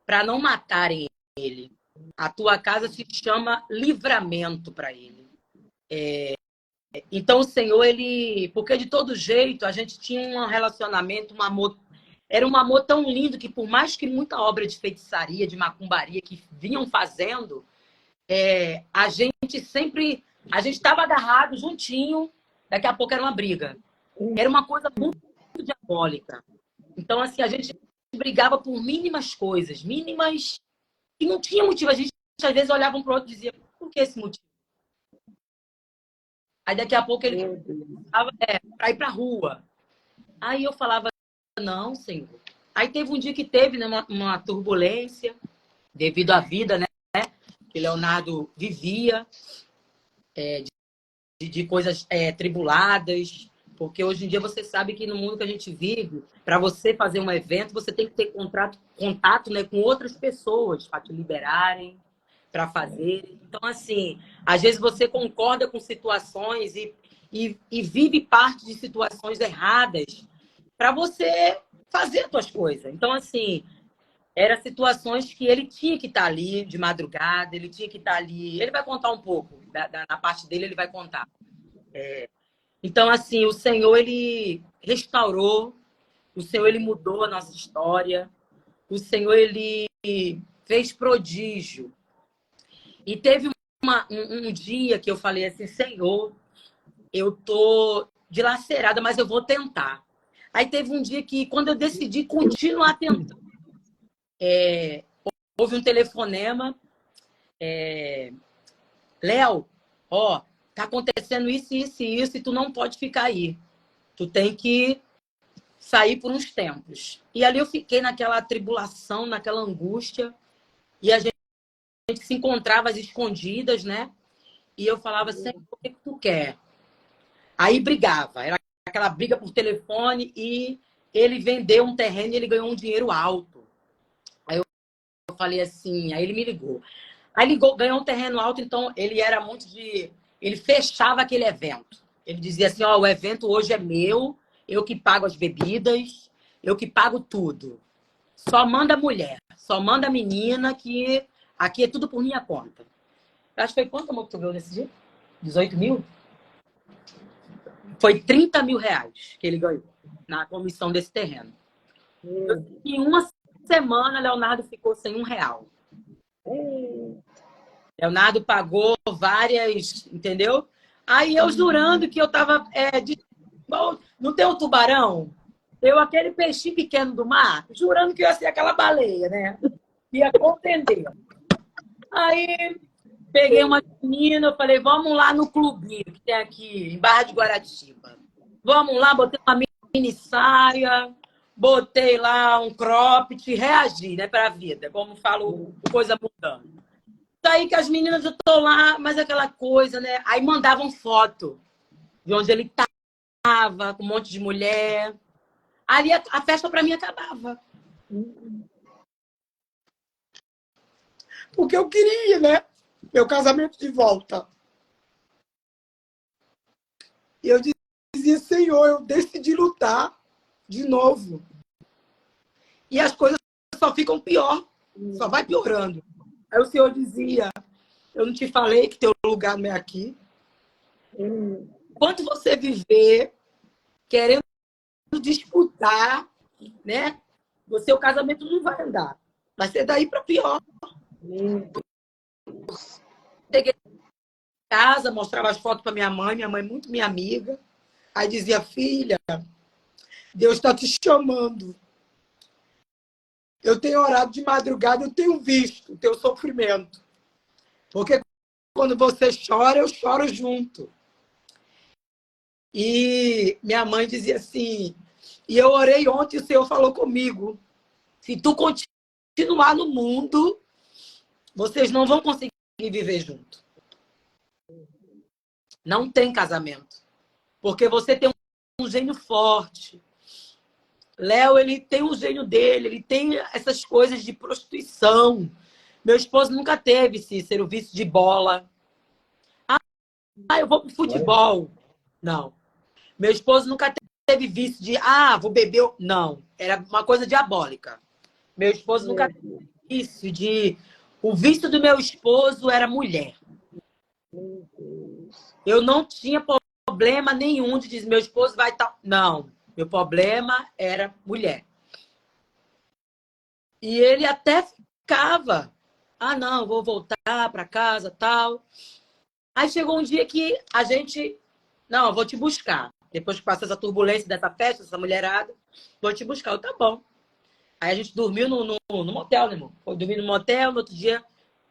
para não matarem ele. A tua casa se chama livramento para ele. Então, o Senhor, ele... Porque, de todo jeito, a gente tinha um relacionamento, um amor... Era um amor tão lindo que, por mais que muita obra de feitiçaria, de macumbaria que vinham fazendo, a gente sempre... A gente estava agarrado, juntinho, daqui a pouco era uma briga. Era uma coisa muito diabólica. Então, assim, a gente brigava por mínimas coisas, mínimas... E não tinha motivo. A gente, às vezes, olhava um para o outro e dizia, por que esse motivo? Aí daqui a pouco ele falava para ir para a rua. Aí eu falava, não, Senhor. Aí teve um dia que teve, né, uma turbulência devido à vida, né? Que Leonardo vivia de coisas tribuladas. Porque hoje em dia você sabe que no mundo que a gente vive, para você fazer um evento, você tem que ter contato, né, com outras pessoas para te liberarem, para fazer. Então, assim, às vezes você concorda com situações e vive parte de situações erradas para você fazer as suas coisas. Então, assim, eram situações que ele tinha que estar ali de madrugada, ele tinha que estar ali. Ele vai contar um pouco, na parte dele ele vai contar. Então, assim, o Senhor, ele restaurou, o Senhor, ele mudou a nossa história, o Senhor, ele fez prodígio. E teve um dia que eu falei assim, Senhor, eu tô dilacerada, mas eu vou tentar. Aí teve um dia que, quando eu decidi continuar tentando, houve um telefonema, Léo, ó, tá acontecendo isso, isso e isso, e tu não pode ficar aí. Tu tem que sair por uns tempos. E ali eu fiquei naquela tribulação, naquela angústia, e a gente se encontrava às escondidas, né? E eu falava, Senhor, o que tu quer? Aí brigava, era aquela briga por telefone e ele vendeu um terreno e ele ganhou um dinheiro alto. Aí eu falei assim, aí ele me ligou. Aí ganhou um terreno alto, então ele era muito de... Ele fechava aquele evento. Ele dizia assim, ó, o evento hoje é meu, eu que pago as bebidas, eu que pago tudo. Só manda mulher, só manda menina, que aqui é tudo por minha conta. Acho que foi quanto, amor, que tu ganhou nesse dia? 18 mil? Foi 30 mil reais que ele ganhou na comissão desse terreno. Em uma semana, Leonardo ficou sem R$1. Leonardo pagou várias, entendeu? Aí eu jurando que eu tava... não tem um tubarão? Eu, aquele peixinho pequeno do mar, jurando que eu ia ser aquela baleia, né? Ia contender. Aí peguei uma menina, eu falei, vamos lá no clubinho que tem aqui em Barra de Guaratiba. Vamos lá, botei uma mini saia, botei lá um cropped, reagi, né, para a vida, como falo, coisa mudando. Daí que as meninas, eu tô lá, mas aquela coisa, né? Aí mandavam foto de onde ele tava, com um monte de mulher. Ali a festa para mim acabava. Porque eu queria, né? Meu casamento de volta. E eu dizia, Senhor, eu decidi lutar de novo. E as coisas só ficam pior, só vai piorando. Aí o Senhor dizia, eu não te falei que teu lugar não é aqui. Enquanto você viver querendo disputar, né? O seu casamento não vai andar. Vai ser daí para pior. Cheguei em casa, mostrava as fotos para minha mãe muito minha amiga. Aí dizia, filha, Deus está te chamando. Eu tenho orado de madrugada, eu tenho visto o teu sofrimento. Porque quando você chora, eu choro junto. E minha mãe dizia assim, e eu orei ontem, o Senhor falou comigo, se tu continuar no mundo, vocês não vão conseguir viver junto. Não tem casamento. Porque você tem um gênio forte. Léo, ele tem um gênio dele, ele tem essas coisas de prostituição. Meu esposo nunca teve, Cícero, vício de bola. Ah, eu vou pro futebol. Não. Meu esposo nunca teve vício de, vou beber. Não. Era uma coisa diabólica. Meu esposo nunca teve vício de... O vício do meu esposo era mulher. Eu não tinha problema nenhum de dizer, meu esposo vai estar... Não. Meu problema era mulher. E ele até ficava. Não, vou voltar para casa, tal. Aí chegou um dia que a gente... Não, eu vou te buscar. Depois que passou essa turbulência dessa festa, essa mulherada, vou te buscar. Eu, tá bom. Aí a gente dormiu no motel, né, irmão? Foi dormir no motel, no outro dia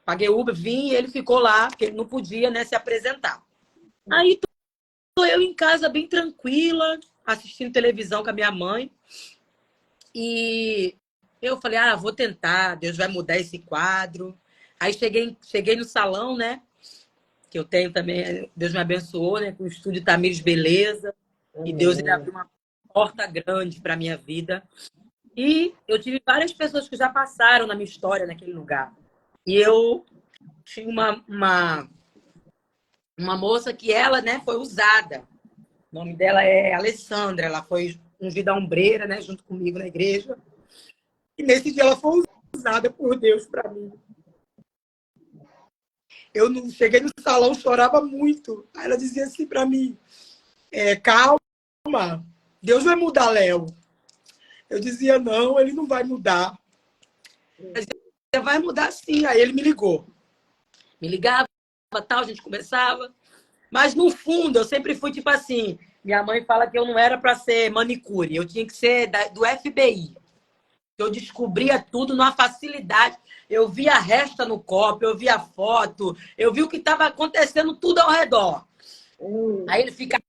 paguei Uber, vim e ele ficou lá, porque ele não podia, né, se apresentar. Aí tô eu em casa bem tranquila, assistindo televisão com a minha mãe. E eu falei, vou tentar, Deus vai mudar esse quadro. Aí cheguei no salão, né? Que eu tenho também, Deus me abençoou, né? Com o estúdio Tamires Beleza. E Deus ele abriu uma porta grande para minha vida. E eu tive várias pessoas que já passaram na minha história naquele lugar. E eu tinha uma moça que ela, né, foi usada. O nome dela é Alessandra. Ela foi ungida ombreira, né, junto comigo na igreja. E nesse dia ela foi usada por Deus para mim. Eu não cheguei no salão, chorava muito. Aí ela dizia assim para mim, calma, Deus vai mudar Léo. Eu dizia, não, ele não vai mudar. Ele vai mudar sim. Aí ele me ligou. Me ligava, tal, a gente conversava. Mas no fundo, eu sempre fui tipo assim, minha mãe fala que eu não era para ser manicure, eu tinha que ser do FBI. Eu descobria tudo numa facilidade. Eu via a resta no copo, eu via a foto, eu vi o que estava acontecendo tudo ao redor. Aí ele ficava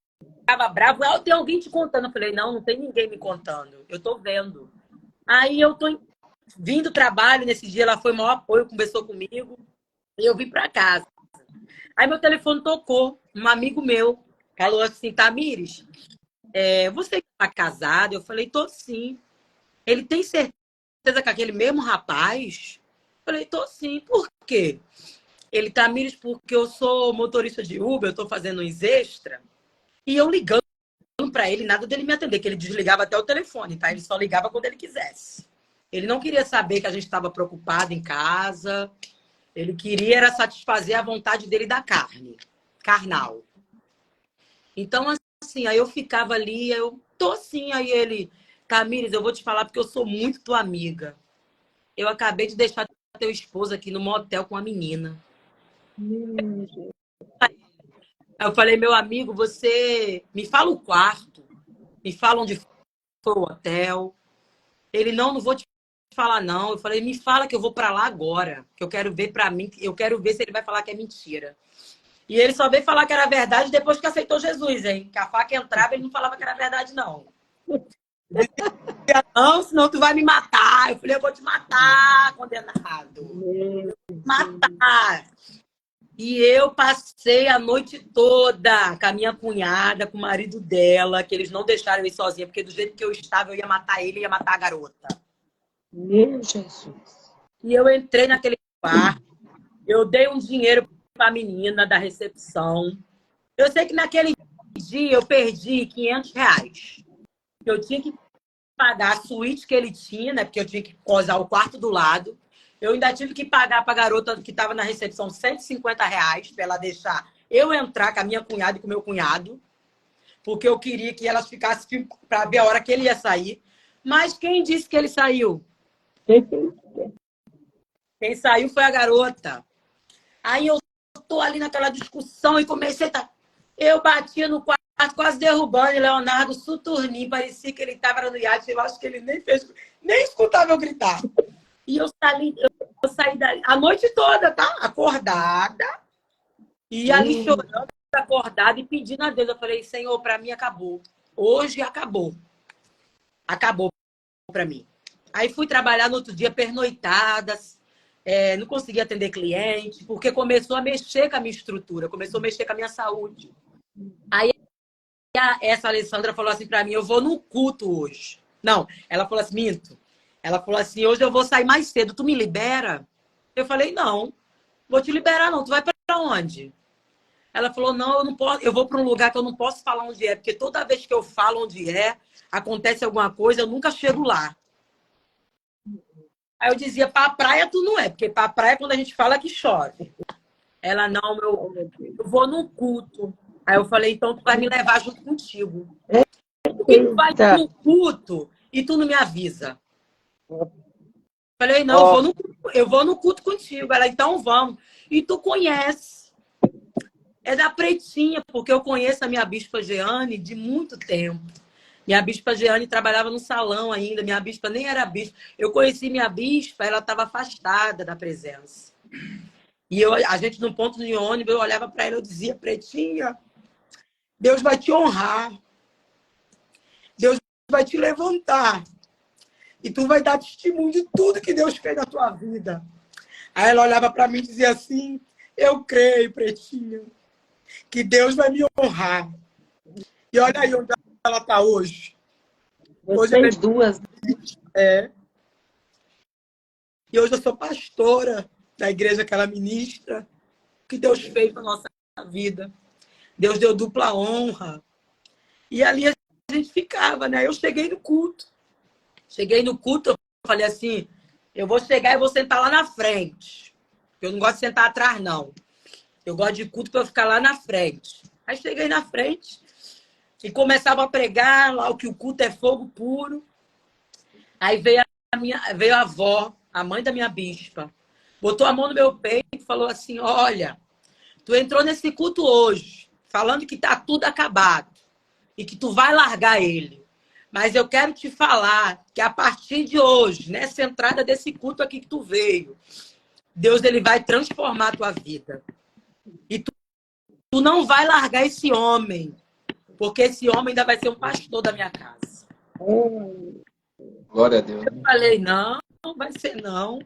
bravo. Tem alguém te contando? Eu falei, não tem ninguém me contando. Eu tô vendo. Aí eu tô vindo do trabalho, nesse dia ela foi o maior apoio, conversou comigo. E eu vim para casa. Aí meu telefone tocou. Um amigo meu falou assim, Tamires, você está casado? Eu falei, tô sim. Ele tem certeza que é aquele mesmo rapaz? Eu falei, tô sim. Por quê? Ele, Tamires, porque eu sou motorista de Uber, eu tô fazendo uns extra. E eu ligando para ele, nada dele me atender, que ele desligava até o telefone, tá? Ele só ligava quando ele quisesse. Ele não queria saber que a gente estava preocupado em casa. Ele queria era satisfazer a vontade dele da carne, carnal. Então, assim, aí eu ficava ali, eu tô assim, aí ele, Tamires, eu vou te falar porque eu sou muito tua amiga. Eu acabei de deixar teu esposo aqui no motel com a menina. Eu falei, meu amigo, você me fala o quarto, me fala onde foi o hotel. Ele, não vou te falar não. Eu falei, me fala que eu vou para lá agora, que eu quero ver para mim, eu quero ver se ele vai falar que é mentira. E ele só veio falar que era verdade depois que aceitou Jesus, hein? Que a faca entrava, ele não falava que era verdade, não. Não, senão tu vai me matar. Eu falei, eu vou te matar, condenado. Matar. E eu passei a noite toda com a minha cunhada, com o marido dela, que eles não deixaram eu ir sozinha, porque do jeito que eu estava, eu ia matar ele e ia matar a garota. Meu Jesus. E eu entrei naquele quarto, eu dei um dinheiro para a menina da recepção. Eu sei que naquele dia eu perdi R$ 500. Eu tinha que pagar a suíte que ele tinha, né? Porque eu tinha que posar o quarto do lado. Eu ainda tive que pagar para a garota que estava na recepção R$ 150 para ela deixar eu entrar com a minha cunhada e com o meu cunhado, porque eu queria que elas ficassem para ver a hora que ele ia sair. Mas quem disse que ele saiu? Quem saiu foi a garota. Aí eu tô ali naquela discussão e comecei a... Eu batia no quarto quase derrubando, e Leonardo Suturnim, parecia que ele estava no iate, eu acho que ele nem escutava eu gritar. E eu saí dali a noite toda, tá? Acordada, e ali chorando, acordada e pedindo a Deus. Eu falei, Senhor, para mim acabou. Hoje acabou. Acabou para mim. Aí fui trabalhar no outro dia, pernoitadas, não conseguia atender cliente, porque começou a mexer com a minha estrutura, começou a mexer com a minha saúde. Aí essa Alessandra falou assim para mim, eu vou no culto hoje. Não, ela falou assim, minto. Ela falou assim, hoje eu vou sair mais cedo, tu me libera? Eu falei, não, vou te liberar não, tu vai para onde? Ela falou, não, eu não posso, eu vou para um lugar que eu não posso falar onde é, porque toda vez que eu falo onde acontece alguma coisa, eu nunca chego lá. Aí eu dizia, para a praia tu não é, porque para a praia quando a gente fala que chove. Ela, não, eu vou no culto. Aí eu falei, então tu vai me levar junto contigo. Por que tu vai no culto e tu não me avisa? Falei, não, eu vou no culto contigo. Ela, então vamos. E tu conhece. É da Pretinha, porque eu conheço a minha bispa Jeane de muito tempo. Minha bispa Jeane trabalhava no salão ainda. Minha bispa nem era bispa. Eu conheci minha bispa, ela estava afastada da presença. E a gente, no ponto de ônibus, eu olhava para ela e dizia, Pretinha, Deus vai te honrar. Deus vai te levantar. E tu vai dar testemunho de tudo que Deus fez na tua vida. Aí ela olhava para mim e dizia assim, eu creio, Pretinha, que Deus vai me honrar. E olha aí onde ela está hoje. Vocês duas. E hoje eu sou pastora da igreja que ela ministra. O que Deus fez na nossa vida. Deus deu dupla honra. E ali a gente ficava, né? Eu cheguei no culto. Eu falei assim, eu vou chegar e vou sentar lá na frente. Eu não gosto de sentar atrás, não. Eu gosto de culto para eu ficar lá na frente. Aí cheguei na frente e começava a pregar lá que o culto é fogo puro. Aí veio a avó, a mãe da minha bispa, botou a mão no meu peito e falou assim, olha, tu entrou nesse culto hoje, falando que tá tudo acabado e que tu vai largar ele. Mas eu quero te falar que a partir de hoje, nessa entrada desse culto aqui que tu veio, Deus ele vai transformar a tua vida. E tu não vai largar esse homem, porque esse homem ainda vai ser um pastor da minha casa. Glória a Deus. Eu falei, não vai ser não.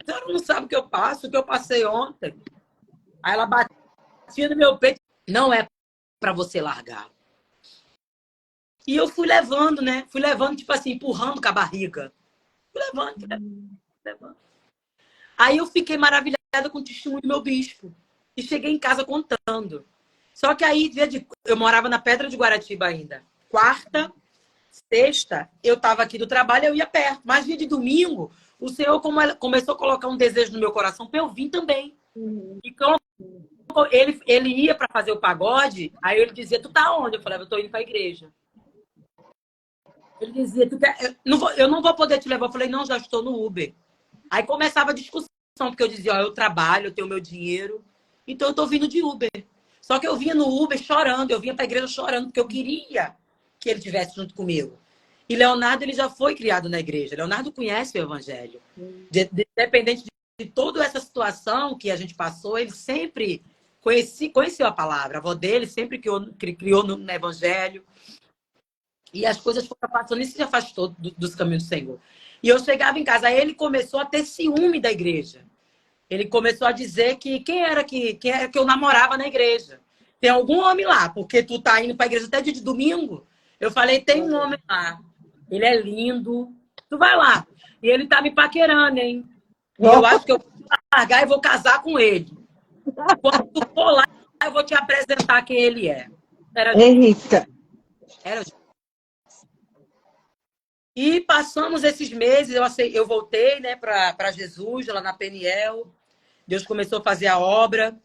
Você não sabe o que eu passo, o que eu passei ontem. Aí ela batia no meu peito. Não é para você largar. E eu fui levando, né? Fui levando, tipo assim, empurrando com a barriga. Fui levando. Aí eu fiquei maravilhada com o testemunho do meu bispo. E cheguei em casa contando. Só que aí, eu morava na Pedra de Guaratiba ainda. Quarta, sexta, eu estava aqui do trabalho, eu ia perto. Mas dia de domingo, o Senhor começou a colocar um desejo no meu coração para eu vir também. E quando ele ia para fazer o pagode, aí ele dizia, tu tá onde? Eu falava, eu tô indo para a igreja. Ele dizia, eu não vou poder te levar. Eu falei, não, já estou no Uber. Aí começava a discussão, porque eu dizia, ó, eu trabalho, eu tenho meu dinheiro, então eu tô vindo de Uber. Só que eu vinha no Uber chorando, eu vinha para a igreja chorando, porque eu queria que ele estivesse junto comigo. E Leonardo, ele já foi criado na igreja. Leonardo conhece o evangelho. Independente de toda essa situação que a gente passou, ele sempre conheceu a palavra. A avó dele sempre criou no evangelho. E as coisas foram passando, isso se afastou dos caminhos do Senhor. E eu chegava em casa, aí ele começou a ter ciúme da igreja. Ele começou a dizer que quem era que eu namorava na igreja. Tem algum homem lá, porque tu tá indo para a igreja até dia de domingo. Eu falei, tem um homem lá. Ele é lindo. Tu vai lá. E ele tá me paquerando, hein? E eu acho que eu vou largar e vou casar com ele. Quando tu for lá, eu vou te apresentar quem ele é. Eita. E passamos esses meses, eu voltei, né, para Jesus, lá na Peniel. Deus começou a fazer a obra.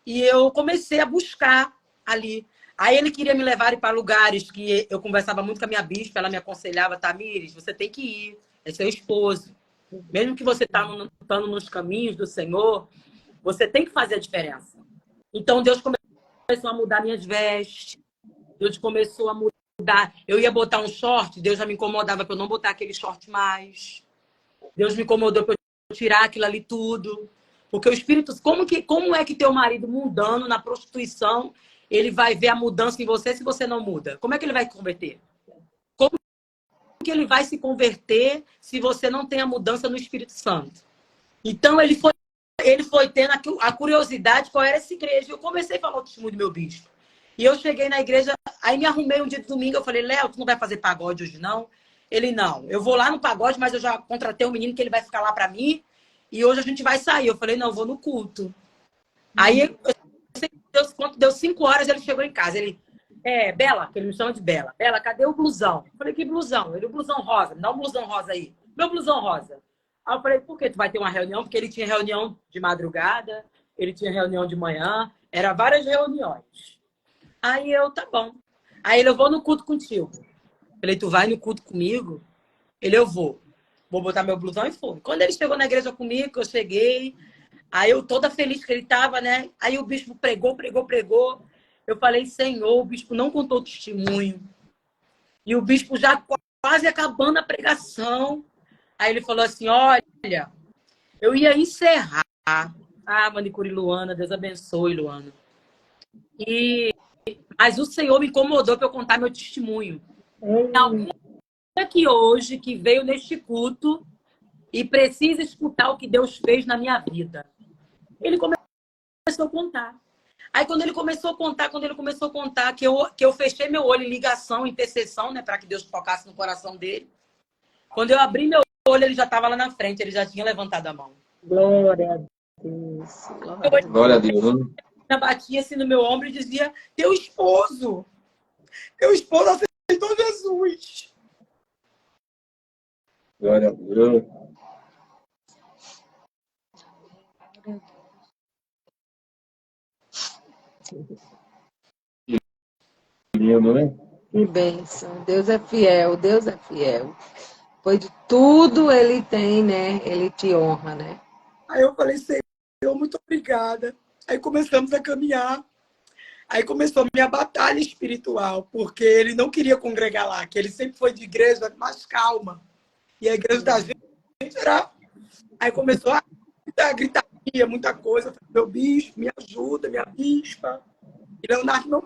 E eu comecei a buscar ali. Aí ele queria me levar para lugares que eu conversava muito com a minha bispa, ela me aconselhava, Tamires, você tem que ir, é seu esposo. Mesmo que você está nos caminhos do Senhor, você tem que fazer a diferença. Então Deus começou a mudar minhas vestes. Deus começou a mudar. Eu ia botar um short, Deus já me incomodava para eu não botar aquele short mais. Deus me incomodou para eu tirar aquilo ali tudo. Porque o Espírito... Como é que teu marido mudando na prostituição, ele vai ver a mudança em você se você não muda? Como é que ele vai se converter? Como que ele vai se converter se você não tem a mudança no Espírito Santo? Então, ele foi tendo a curiosidade qual era essa igreja. Eu comecei a falar o testemunho do meu bispo. E eu cheguei na igreja, aí me arrumei um dia de domingo, eu falei, Léo, tu não vai fazer pagode hoje, não? Ele, não. Eu vou lá no pagode, mas eu já contratei um menino que ele vai ficar lá pra mim, e hoje a gente vai sair. Eu falei, não, eu vou no culto. Aí, quando deu 5 horas, ele chegou em casa. Ele, Bela, que ele me chama de Bela. Bela, cadê o blusão? Eu falei, que blusão? Ele, o blusão rosa. Me dá um blusão rosa aí. Meu blusão rosa. Aí eu falei, por que tu vai ter uma reunião? Porque ele tinha reunião de madrugada, ele tinha reunião de manhã, era várias reuniões. Aí eu, tá bom. Aí ele, eu vou no culto contigo. Falei, tu vai no culto comigo? Ele, eu vou. Vou botar meu blusão e fui. Quando ele chegou na igreja comigo, eu cheguei, aí eu toda feliz que ele tava, né? Aí o bispo pregou. Eu falei, Senhor, o bispo não contou testemunho. E o bispo já quase acabando a pregação. Aí ele falou assim, olha, eu ia encerrar. Ah, manicure Luana, Deus abençoe, Luana. Mas o Senhor me incomodou para eu contar meu testemunho. Alguém aqui hoje que veio neste culto e precisa escutar o que Deus fez na minha vida. Ele começou a contar. Aí quando ele começou a contar, que eu fechei meu olho em ligação, intercessão, né, para que Deus tocasse no coração dele. Quando eu abri meu olho, ele já estava lá na frente, ele já tinha levantado a mão. Glória a Deus. Glória a Deus. Eu batia assim no meu ombro e dizia, teu esposo aceitou Jesus. Glória a Deus. Lindo, né? Que bênção. Deus é fiel, Deus é fiel. Pois de tudo ele tem, né? Ele te honra, né? Aí eu falei, Senhor, muito obrigada. Aí começamos a caminhar. Aí começou a minha batalha espiritual, porque ele não queria congregar lá, que ele sempre foi de igreja mais calma. E a igreja da gente era... Aí começou a gritaria, muita coisa. Eu falei, meu bispo, me ajuda, minha bispa. E Leonardo não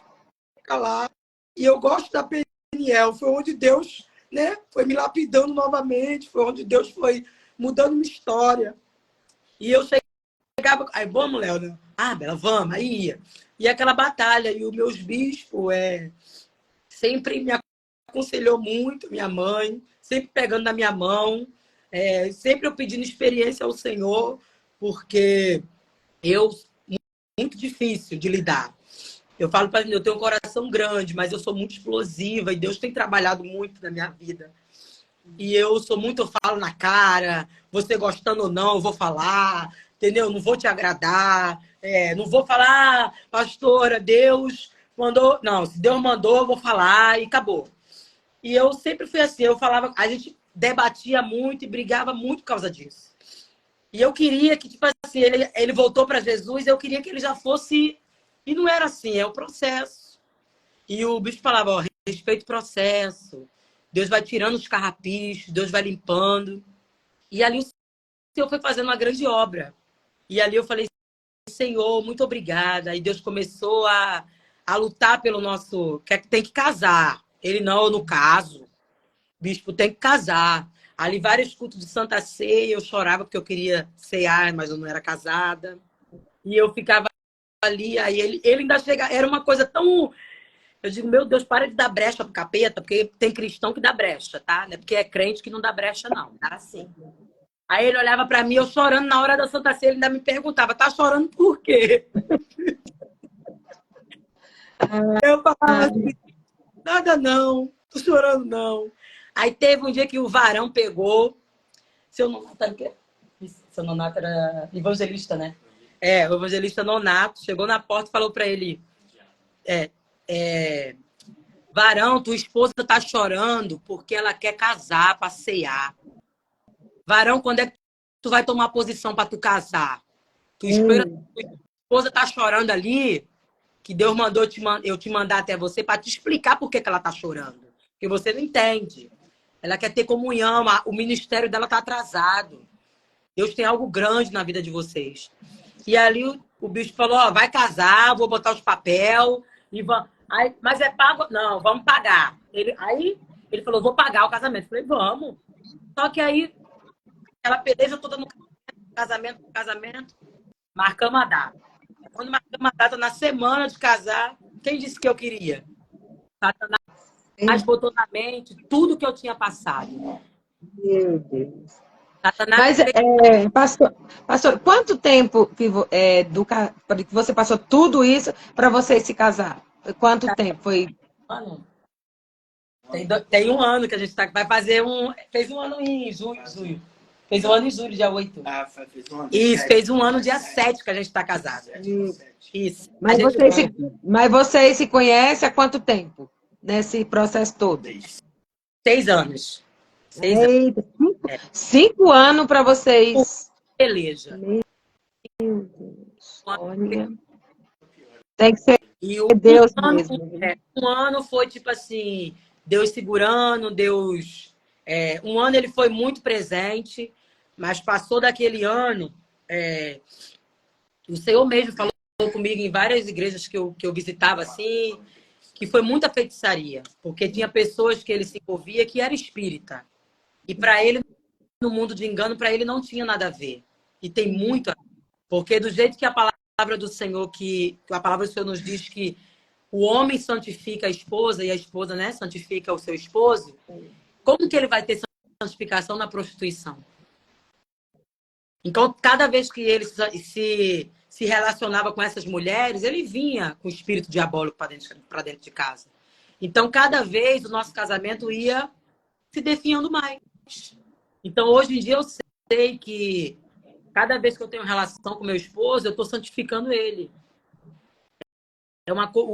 fica lá. E eu gosto da Peniel. Foi onde Deus, né, foi me lapidando novamente. Foi onde Deus foi mudando minha história. E eu chegava... Aí, vamos, Léo, né? Ah, Bela, vamos. Aí ia. E aquela batalha. E os meus bispos sempre me aconselhou muito, minha mãe, sempre pegando na minha mão, sempre eu pedindo experiência ao Senhor, porque muito difícil de lidar. Eu falo para mim, eu tenho um coração grande, mas eu sou muito explosiva e Deus tem trabalhado muito na minha vida. E eu falo na cara, você gostando ou não, eu vou falar, entendeu? Não vou te agradar, não vou falar, pastora, Deus mandou. Não, se Deus mandou, eu vou falar e acabou. E eu sempre fui assim, eu falava, a gente debatia muito e brigava muito por causa disso. E eu queria que, tipo assim, ele voltou para Jesus, eu queria que ele já fosse... E não era assim, é o processo. E o bispo falava, ó, respeita o processo. Deus vai tirando os carrapichos, Deus vai limpando. E ali o Senhor foi fazendo uma grande obra. E ali eu falei, Senhor, muito obrigada. E Deus começou a lutar pelo nosso... Que tem que casar. Ele, não, eu não caso. Bispo, tem que casar. Ali vários cultos de Santa Ceia, eu chorava porque eu queria cear, mas eu não era casada. E eu ficava ali, aí ele ainda chega, era uma coisa tão... Eu digo, meu Deus, para de dar brecha pro capeta, porque tem cristão que dá brecha, tá? Não é porque é crente que não dá brecha, não. Tá assim. Aí ele olhava pra mim, eu chorando na hora da Santa Ceia, ele ainda me perguntava, tá chorando por quê? Eu falava assim, nada não, tô chorando não. Aí teve um dia que o varão pegou, seu Nonato era evangelista, né? O evangelista Nonato chegou na porta e falou pra ele, varão, tua esposa tá chorando porque ela quer casar pra cear. Varão, quando é que tu vai tomar posição pra tu casar? Tua esposa tá chorando ali que Deus mandou eu te mandar até você para te explicar por que ela tá chorando. Porque você não entende. Ela quer ter comunhão, o ministério dela tá atrasado. Deus tem algo grande na vida de vocês. E ali o bispo falou, ó, vai casar, vou botar os papel e vamos. Aí, mas é pago? Não, vamos pagar. Aí ele falou, vou pagar o casamento. Eu falei, vamos. Só que aí ela peleja toda no casamento, marcamos a data. Quando marcamos a data, na semana de casar, quem disse que eu queria? Satanás botou na mente tudo que eu tinha passado. Meu Deus. Satanás... Mas, pastor, quanto tempo que você passou tudo isso para você se casar? Quanto tempo foi? Tem um ano que a gente vai fazer fez um ano em julho. Fez um ano em julho, dia 8. Fez um ano. Isso, fez um ano dia 7 que a gente está casado. Isso. Mas vocês se conhecem há quanto tempo? Nesse processo todo? 6 anos. 6 anos. Eita, 5 anos para vocês. Peleja. Meu Deus. Olha. Tem que ser Deus mesmo. Um ano foi tipo assim, Deus segurando, Deus... um ano ele foi muito presente, mas passou daquele ano, o Senhor mesmo falou comigo em várias igrejas que eu visitava assim, que foi muita feitiçaria, porque tinha pessoas que ele se envolvia que era espírita. E para ele, no mundo de engano, para ele não tinha nada a ver. E tem muito a ver. Porque do jeito que a palavra do Senhor, que a palavra do Senhor nos diz que o homem santifica a esposa e a esposa, né, santifica o seu esposo, como que ele vai ter santificação na prostituição? Então, cada vez que ele se relacionava com essas mulheres, ele vinha com o espírito diabólico para dentro de casa. Então, cada vez o nosso casamento ia se definhando mais. Então, hoje em dia, eu sei que cada vez que eu tenho relação com meu esposo, eu estou santificando ele.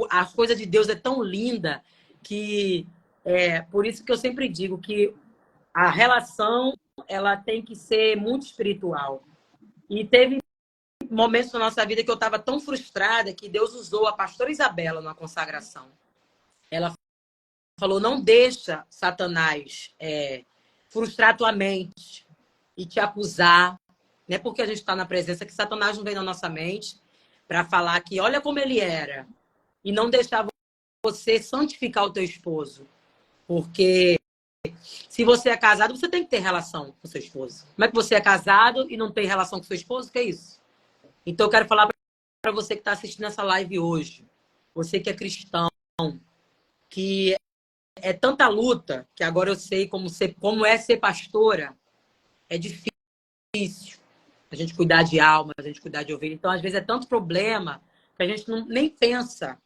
A coisa de Deus é tão linda que por isso que eu sempre digo que a relação ela tem que ser muito espiritual. E teve momentos na nossa vida que eu estava tão frustrada que Deus usou a pastora Isabela numa consagração. Ela falou, não deixa Satanás frustrar tua mente e te acusar. Não é porque a gente está na presença que Satanás não vem na nossa mente para falar que olha como ele era e não deixar você santificar o teu esposo. Porque se você é casado, você tem que ter relação com seu esposo. Como é que você é casado e não tem relação com seu esposo? Que é isso? Então eu quero falar para você que está assistindo essa live hoje, você que é cristão, que é tanta luta, que agora eu sei como é ser pastora, é difícil a gente cuidar de alma, a gente cuidar de ovelha. Então, às vezes, é tanto problema que a gente nem pensa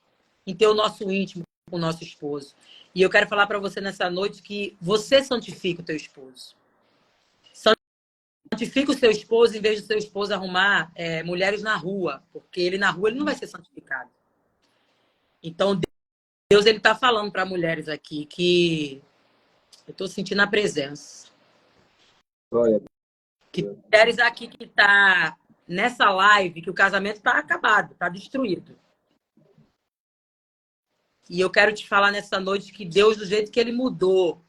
em ter o nosso íntimo com o nosso esposo. E eu quero falar para você nessa noite que você santifica o teu esposo. Santifica o seu esposo em vez do seu esposo arrumar mulheres na rua, porque ele na rua ele não vai ser santificado. Então, Deus ele está falando para mulheres aqui que eu estou sentindo a presença. Olha. Que mulheres aqui que tá nessa live, que o casamento está acabado, está destruído. E eu quero te falar nessa noite que Deus, do jeito que ele mudou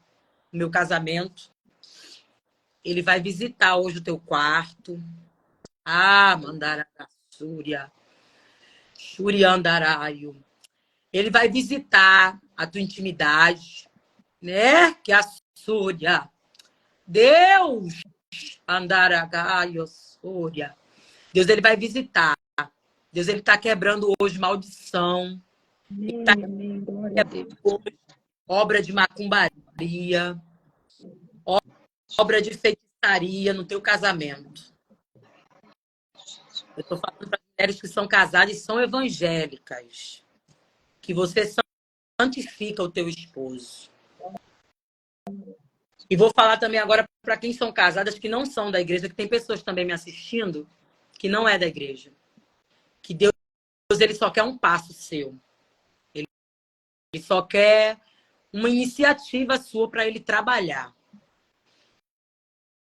o meu casamento, ele vai visitar hoje o teu quarto. Ah, Mandaracúria, Xuriandaraio. Ele vai visitar a tua intimidade, né? Que é a Súria. Deus, Andaragaio, Súria. Deus, ele vai visitar. Deus, ele está quebrando hoje maldição. Ele tá quebrando obra de macumbaria, obra de feitiçaria no teu casamento. Eu estou falando para mulheres que são casadas e são evangélicas. Que você santifica o teu esposo. E vou falar também agora para quem são casadas que não são da igreja, que tem pessoas também me assistindo que não é da igreja. Que Deus ele só quer um passo seu. Ele só quer uma iniciativa sua para ele trabalhar.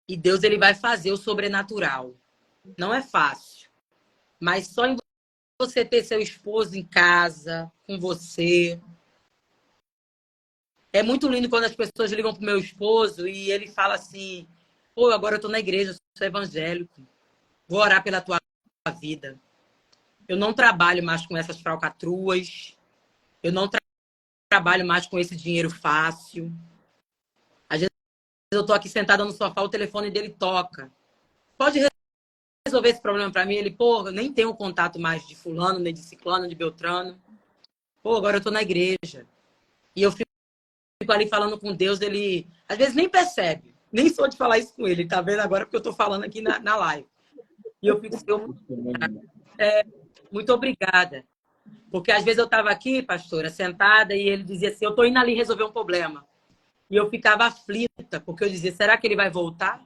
E Deus ele vai fazer o sobrenatural. Não é fácil. Mas só em você ter seu esposo em casa, com você. É muito lindo quando as pessoas ligam pro meu esposo e ele fala assim, pô, agora eu tô na igreja, eu sou evangélico, vou orar pela tua vida. Eu não trabalho mais com essas falcatruas, eu não trabalho mais com esse dinheiro fácil. Às vezes eu tô aqui sentada no sofá, o telefone dele toca. Pode resolver esse problema para mim? Ele, pô, eu nem tenho contato mais de fulano, nem de ciclano, de beltrano. Pô, agora eu tô na igreja. E eu fico ali falando com Deus, ele às vezes nem percebe. Nem sou de falar isso com ele, tá vendo agora porque eu tô falando aqui na live. E eu fico assim, muito obrigada. Porque às vezes eu tava aqui, pastora, sentada, e ele dizia assim, eu tô indo ali resolver um problema. E eu ficava aflita, porque eu dizia, será que ele vai voltar?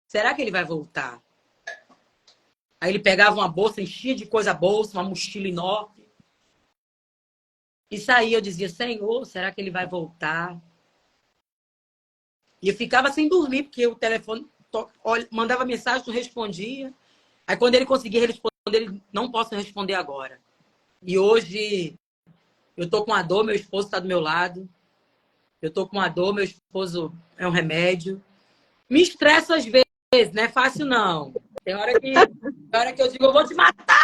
Será que ele vai voltar? Aí ele pegava uma bolsa, enchia de coisa bolsa, uma mochila enorme. E saía, eu dizia, Senhor, será que ele vai voltar? E eu ficava sem dormir, porque o telefone mandava mensagem, não respondia. Aí quando ele conseguia responder, ele não posso responder agora. E hoje eu tô com a dor, meu esposo está do meu lado. Eu tô com a dor, meu esposo é um remédio. Me estressa às vezes, não é fácil não. Tem hora que eu digo, eu vou te matar!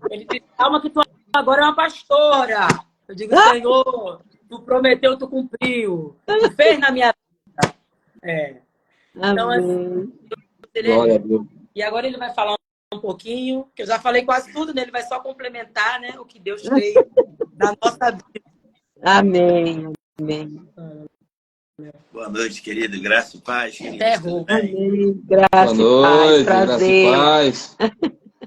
Ele diz, calma que tu agora é uma pastora. Eu digo, Senhor, tu prometeu, tu cumpriu. Tu fez na minha vida. Então, assim, Glória a Deus. e agora ele vai falar um pouquinho, que eu já falei quase tudo, né? Ele vai só complementar, né, o que Deus fez na nossa vida. Amém. Amém. Boa noite, querido. Graça e paz. Queridos, tudo bem? Amém. Graça Boa noite, e paz. graça e Prazer. paz.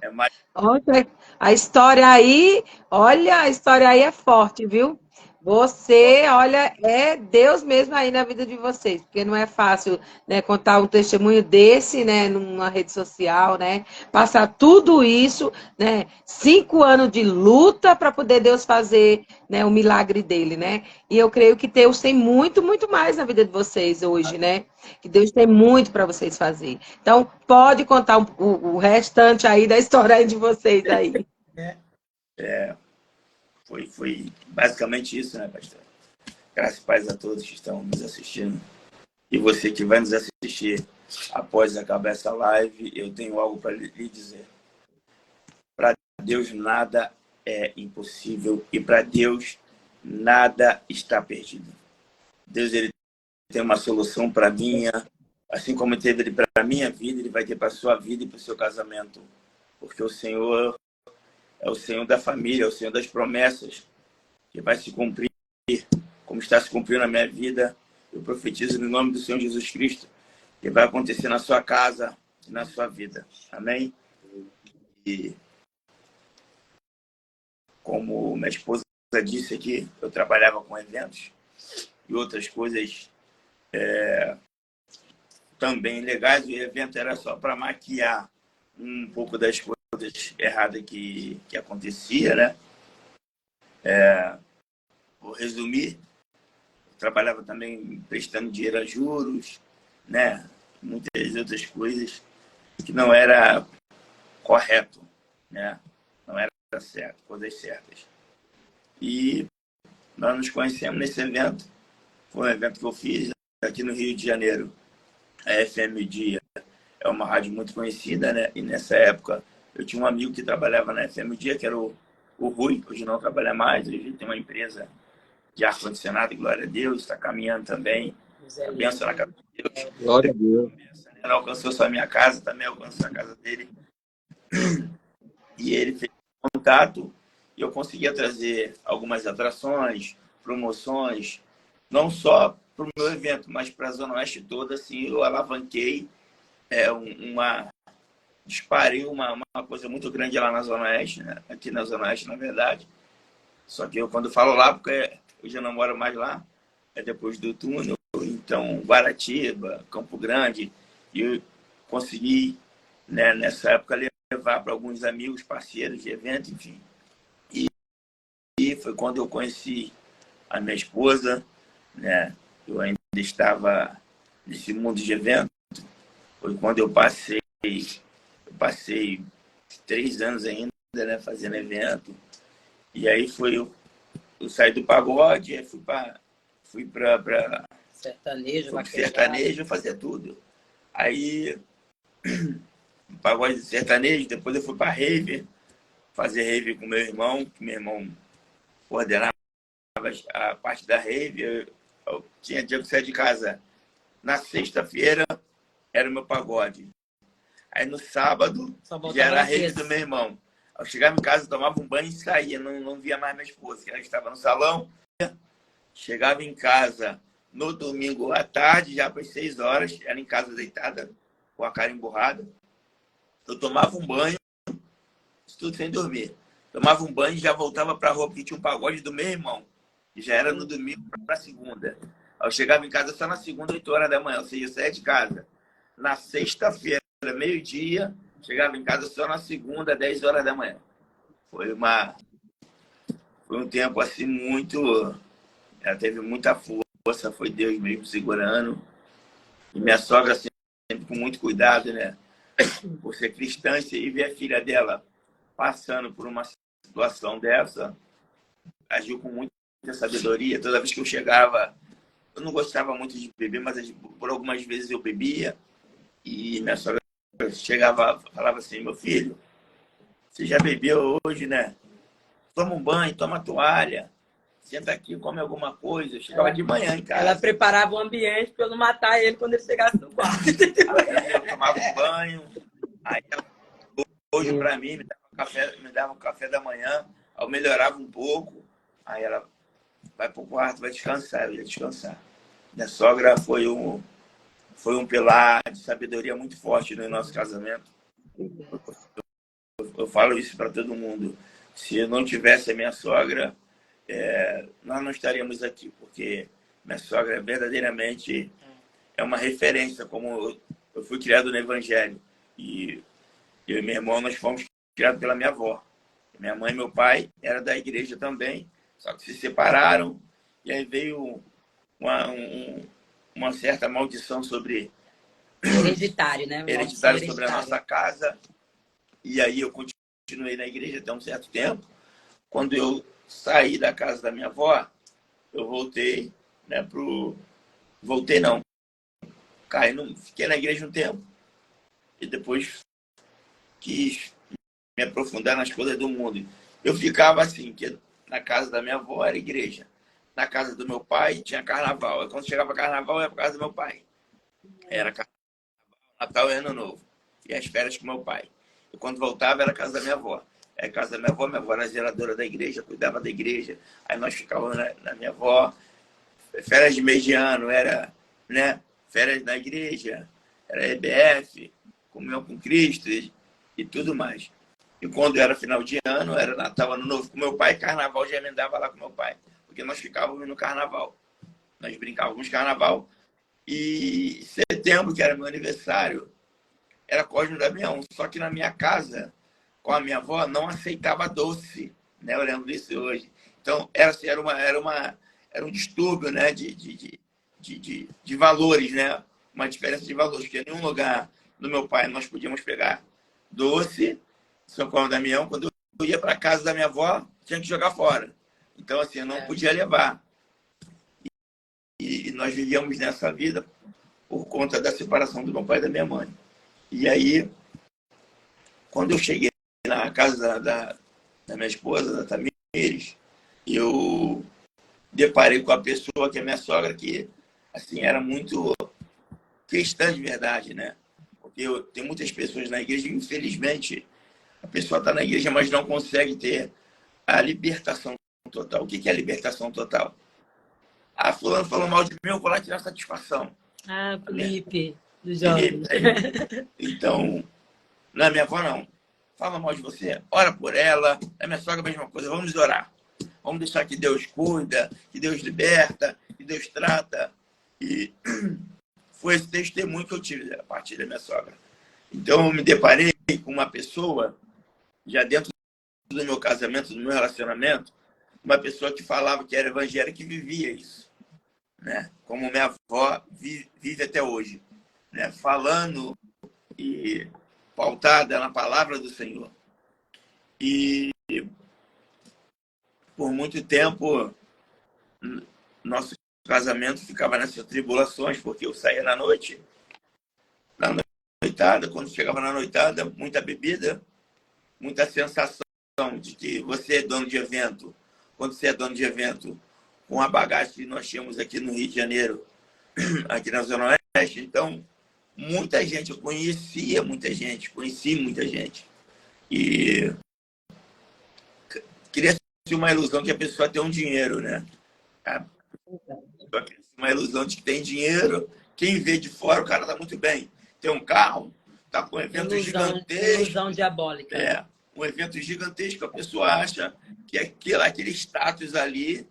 É mais Olha, a história aí, olha, a história aí é forte, viu? Você, olha, é Deus mesmo aí na vida de vocês, porque não é fácil, né, contar um testemunho desse, né, numa rede social, né, passar tudo isso, né, 5 anos de luta para poder Deus fazer, né, o milagre dele, né? E eu creio que Deus tem muito, muito mais na vida de vocês hoje, né? Que Deus tem muito para vocês fazer. Então, pode contar o restante aí da história aí de vocês aí. foi basicamente isso, né, pastor? Graça e paz a todos que estão nos assistindo. E você que vai nos assistir após acabar essa live, eu tenho algo para lhe dizer. Para Deus nada é impossível e para Deus nada está perdido. Deus, ele tem uma solução para a minha, assim como teve ele para a minha vida, ele vai ter para a sua vida e para o seu casamento. Porque o Senhor é o Senhor da família, é o Senhor das promessas, que vai se cumprir, como está se cumprindo na minha vida. Eu profetizo no nome do Senhor Jesus Cristo, que vai acontecer na sua casa e na sua vida. Amém? E como minha esposa disse aqui, eu trabalhava com eventos e outras coisas também legais. O evento era só para maquiar um pouco das coisas erradas que acontecia, né? Vou resumir. Eu trabalhava também prestando dinheiro a juros, né? Muitas outras coisas que não era correto, né? Não era certo, coisas certas. E nós nos conhecemos nesse evento. Foi um evento que eu fiz aqui no Rio de Janeiro. A FM Dia é uma rádio muito conhecida, né? E nessa época eu tinha um amigo que trabalhava na FM Dia, que era o Rui, hoje não trabalha mais, ele tem uma empresa de ar-condicionado, glória a Deus, está caminhando também. A bênção na casa de Deus. Glória a Deus. Ela alcançou só a minha casa, também alcançou a casa dele. E ele fez contato e eu conseguia trazer algumas atrações, promoções, não só para o meu evento, mas para a Zona Oeste toda. Assim, eu alavanquei disparei uma coisa muito grande lá na Zona Oeste, né? Aqui na Zona Oeste, na verdade. Só que eu, quando falo lá, porque eu já não moro mais lá, é depois do túnel, então Guaratiba, Campo Grande, e eu consegui, né, nessa época, levar para alguns amigos, parceiros de evento, enfim. E foi quando eu conheci a minha esposa, né? Eu ainda estava nesse mundo de evento. Foi quando eu passei eu passei 3 anos ainda, né, fazendo evento. E aí eu saí do pagode, aí fui para Sertanejo, sertanejo, eu fazia tudo. Aí, pagode de sertanejo, depois eu fui para rave, fazer rave com meu irmão, que meu irmão coordenava a parte da rave. Eu tinha dia que sair de casa. Na sexta-feira era o meu pagode. Aí no sábado já era a rave do meu irmão. Eu chegava em casa, tomava um banho e saía. Não via mais minha esposa, que ela estava no salão. Chegava em casa no domingo à tarde, já para as 6 horas, era em casa deitada, com a cara emburrada. Eu tomava um banho, isso tudo sem dormir. Tomava um banho e já voltava para a rua, porque tinha um pagode do meu irmão. E já era no domingo para segunda. Eu chegava em casa só na segunda, 8 horas da manhã, ou seja, eu saía de casa. Na sexta-feira, meio-dia, chegava em casa só na segunda, 10 horas da manhã. Foi um tempo assim muito... Ela teve muita força, foi Deus mesmo segurando. E minha sogra sempre com muito cuidado, né? Por ser cristã e ver a filha dela passando por uma situação dessa, agiu com muita sabedoria. Toda vez que eu chegava, eu não gostava muito de beber, mas por algumas vezes eu bebia. E minha sogra chegava, falava assim: meu filho, você já bebeu hoje, né? Toma um banho, toma a toalha, senta aqui, come alguma coisa. Eu chegava de manhã em casa. Ela preparava o ambiente para eu não matar ele quando ele chegasse no quarto. Eu tomava um banho, aí ela, hoje para mim, me dava um café da manhã, eu melhorava um pouco, aí ela vai pro quarto, vai descansar, eu ia descansar. Minha sogra foi um pilar de sabedoria muito forte no nosso casamento. Eu falo isso para todo mundo. Se eu não tivesse a minha sogra, nós não estaríamos aqui, porque minha sogra verdadeiramente é uma referência, como eu fui criado no Evangelho. E eu e meu irmão, nós fomos criados pela minha avó. Minha mãe e meu pai eram da igreja também, só que se separaram, e aí veio uma certa maldição sobre... Hereditário, né? Hereditário sobre a nossa casa. E aí eu continuei na igreja até um certo tempo. Quando eu saí da casa da minha avó, eu voltei, né, Voltei não. Fiquei na igreja um tempo. E depois quis me aprofundar nas coisas do mundo. Eu ficava assim, que na casa da minha avó era igreja. Na casa do meu pai tinha carnaval. Quando chegava carnaval, eu ia para casa do meu pai. Era carnaval, Natal e Ano Novo. E as férias com meu pai. E quando voltava, era a casa da minha avó. Aí a casa da minha avó era zeladora da igreja, cuidava da igreja. Aí nós ficávamos na minha avó. Férias de mês de ano, era, né, férias na igreja, era EBF, comunhão com Cristo e tudo mais. E quando era final de ano, era Natal, Ano Novo com meu pai, carnaval já emendava lá com meu pai. Porque nós ficávamos no carnaval. Nós brincávamos carnaval. E setembro, que era meu aniversário, era Cosme e Damião. Só que na minha casa, com a minha avó, não aceitava doce. Né? Eu lembro disso hoje. Então, era um distúrbio, né? de valores, né? Uma diferença de valores. Porque em nenhum lugar do meu pai nós podíamos pegar doce, São Cosme e Damião. Quando eu ia para casa da minha avó, tinha que jogar fora. Então, assim, eu não podia levar. E nós vivíamos nessa vida por conta da separação do meu pai e da minha mãe. E aí, quando eu cheguei na casa da minha esposa, da Tamires, eu deparei com a pessoa que é minha sogra, que assim, era muito cristã de verdade, né? Porque tem muitas pessoas na igreja, infelizmente, a pessoa está na igreja, mas não consegue ter a libertação total. O que é a libertação total? Ah, fulano falou mal de mim, eu vou lá tirar satisfação. Ah, Felipe, do jovem. Então, na minha avó, não. Fala mal de você, ora por ela. Na minha sogra, a mesma coisa. Vamos orar. Vamos deixar que Deus cuida, que Deus liberta, que Deus trata. E foi esse testemunho que eu tive a partir da minha sogra. Então, eu me deparei com uma pessoa, já dentro do meu casamento, do meu relacionamento, uma pessoa que falava que era evangélica, que vivia isso, né? Como minha avó vive até hoje, né? Falando e pautada na palavra do Senhor. E por muito tempo, nosso casamento ficava nessas tribulações, porque eu saía na noite, na noitada, quando chegava na noitada, muita bebida, muita sensação de que você é dono de evento. Quando você é dono de evento, com a bagagem que nós tínhamos aqui no Rio de Janeiro, aqui na Zona Oeste, então, muita gente, eu conheci muita gente. E cria-se uma ilusão que a pessoa tem um dinheiro, né? Uma ilusão de que tem dinheiro. Quem vê de fora, o cara tá muito bem. Tem um carro, tá com um evento gigantesco. Ilusão diabólica. Um evento gigantesco, a pessoa acha que aquele status ali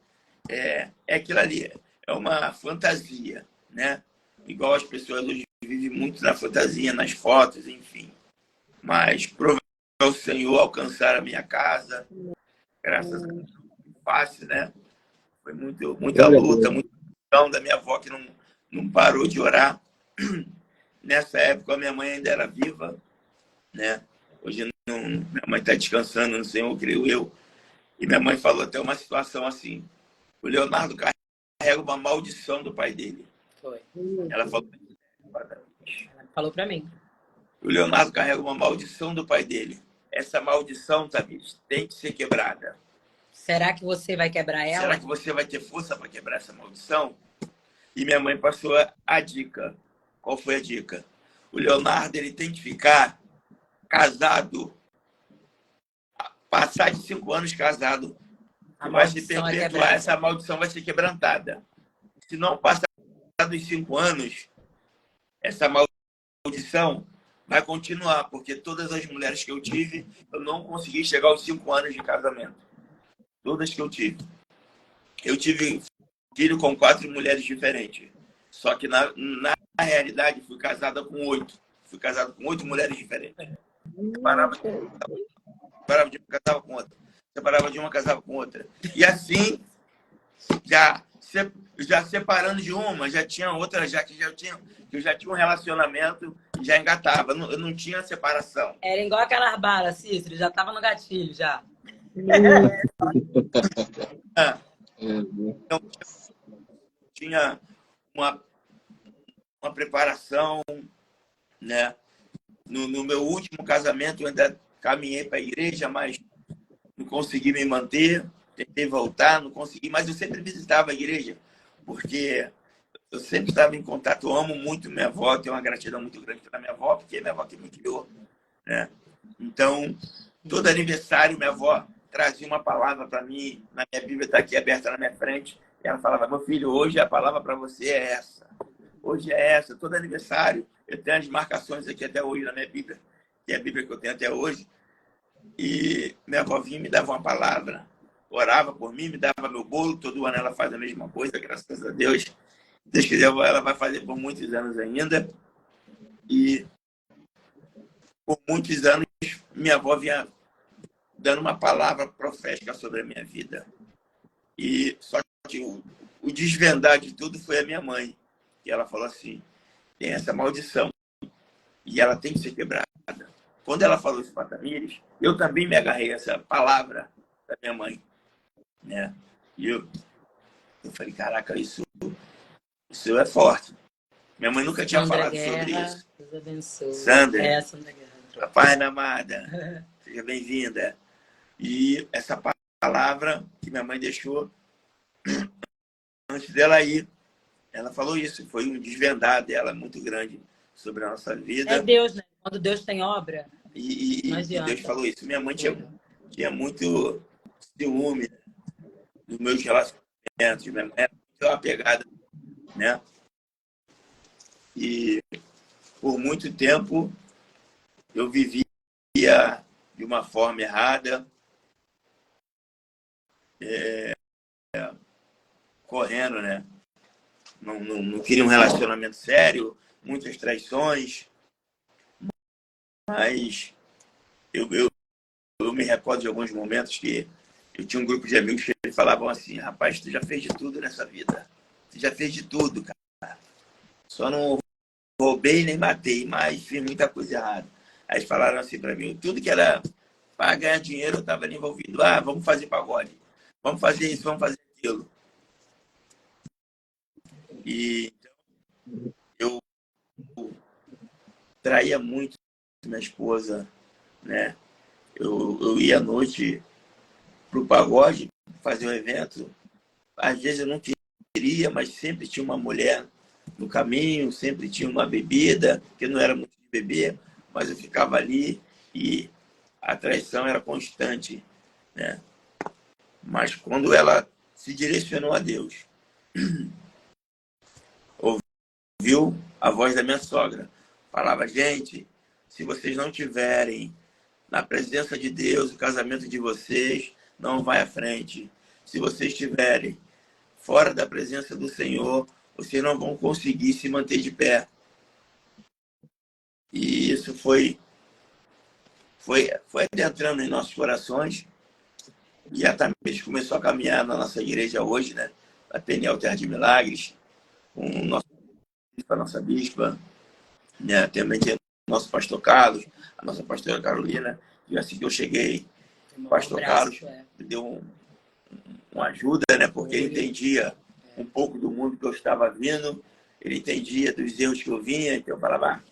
é aquilo ali. É uma fantasia, né? Igual as pessoas hoje vivem muito na fantasia, nas fotos, enfim. Mas provavelmente o Senhor alcançar a minha casa, graças a Deus, fácil, né? Foi muita luta, muita oração da minha avó que não parou de orar. Nessa época, a minha mãe ainda era viva, né? Hoje minha mãe está descansando no Senhor, creio eu. E minha mãe falou até uma situação assim: o Leonardo carrega uma maldição do pai dele. Foi. Ela falou para mim. O Leonardo carrega uma maldição do pai dele. Essa maldição, Thaís, tem que ser quebrada. Será que você vai quebrar ela? Será que você vai ter força para quebrar essa maldição? E minha mãe passou a dica. Qual foi a dica? O Leonardo, ele tem que ficar casado, passar de 5 anos casado, vai se perpetuar, essa maldição vai ser quebrantada. Se não passar dos 5 anos, essa maldição vai continuar, porque todas as mulheres que eu tive, eu não consegui chegar aos 5 anos de casamento. Todas que eu tive. Eu tive filho com 4 mulheres diferentes. Só que na realidade fui casada com 8. Fui casado com 8 mulheres diferentes. Separava de uma, casava com outra. Separava de uma, casava com outra. E assim, já separando de uma, já tinha outra, eu já tinha um relacionamento e já engatava. Eu não tinha separação. Era igual aquela bala, Cícero, já estava no gatilho, já. Então, tinha uma preparação, né? No meu último casamento, eu ainda caminhei para a igreja, mas não consegui me manter. Tentei voltar, não consegui, mas eu sempre visitava a igreja, porque eu sempre estava em contato. Eu amo muito minha avó, tenho uma gratidão muito grande pela minha avó, porque minha avó que me criou, né? Então, todo aniversário, minha avó trazia uma palavra para mim. Na minha Bíblia está aqui aberta na minha frente. E ela falava: meu filho, hoje a palavra para você é essa. Hoje é essa. Todo aniversário, eu tenho as marcações aqui até hoje na minha Bíblia, que é a Bíblia que eu tenho até hoje. E minha avó vinha e me dava uma palavra, orava por mim, me dava meu bolo. Todo ano ela faz a mesma coisa, graças a Deus. Deus quiser, ela vai fazer por muitos anos ainda. E por muitos anos, minha avó vinha dando uma palavra profética sobre a minha vida. E só que o desvendar de tudo foi a minha mãe. E ela falou assim: tem essa maldição e ela tem que ser quebrada. Quando ela falou isso para Tamires, eu também me agarrei a essa palavra da minha mãe, né? E eu falei: caraca, isso é forte. Minha mãe nunca tinha falado sobre isso. Deus abençoe. Sandra, Papai na amada, seja bem-vinda. E essa palavra que minha mãe deixou antes dela ir, ela falou isso. Foi um desvendar dela muito grande sobre a nossa vida. É Deus, né? Quando Deus tem obra, e Deus falou isso. Minha mãe tinha muito ciúme dos meus relacionamentos. Minha mãe era muito apegada, né? E por muito tempo eu vivia de uma forma errada, correndo, né? Não queria um relacionamento sério, muitas traições, mas eu me recordo de alguns momentos que eu tinha um grupo de amigos que falavam assim: rapaz, tu já fez de tudo nessa vida, tu já fez de tudo, cara, só não roubei nem matei, mas fiz muita coisa errada. Aí eles falaram assim para mim, tudo que era para ganhar dinheiro, eu estava ali envolvido. Ah, vamos fazer pagode, vamos fazer isso, vamos fazer aquilo. E eu traía muito minha esposa, né? Eu ia à noite pro pagode, fazer um evento. Às vezes eu não queria, mas sempre tinha uma mulher no caminho, sempre tinha uma bebida, que não era muito de beber, mas eu ficava ali e a traição era constante, né? Mas quando ela se direcionou a Deus, ouviu a voz da minha sogra, falava, gente, se vocês não tiverem na presença de Deus, o casamento de vocês não vai à frente. Se vocês estiverem fora da presença do Senhor, vocês não vão conseguir se manter de pé. E isso foi adentrando em nossos corações. E a Tamires começou a caminhar na nossa igreja hoje, né? A Peniel Terra de Milagres, com a nossa bispa, né? Também tem o nosso pastor Carlos, a nossa pastora Carolina. E assim que eu cheguei, o pastor Carlos me deu uma ajuda, né? Porque ele entendia um pouco do mundo que eu estava vindo, ele entendia dos erros que eu vinha, então eu falava,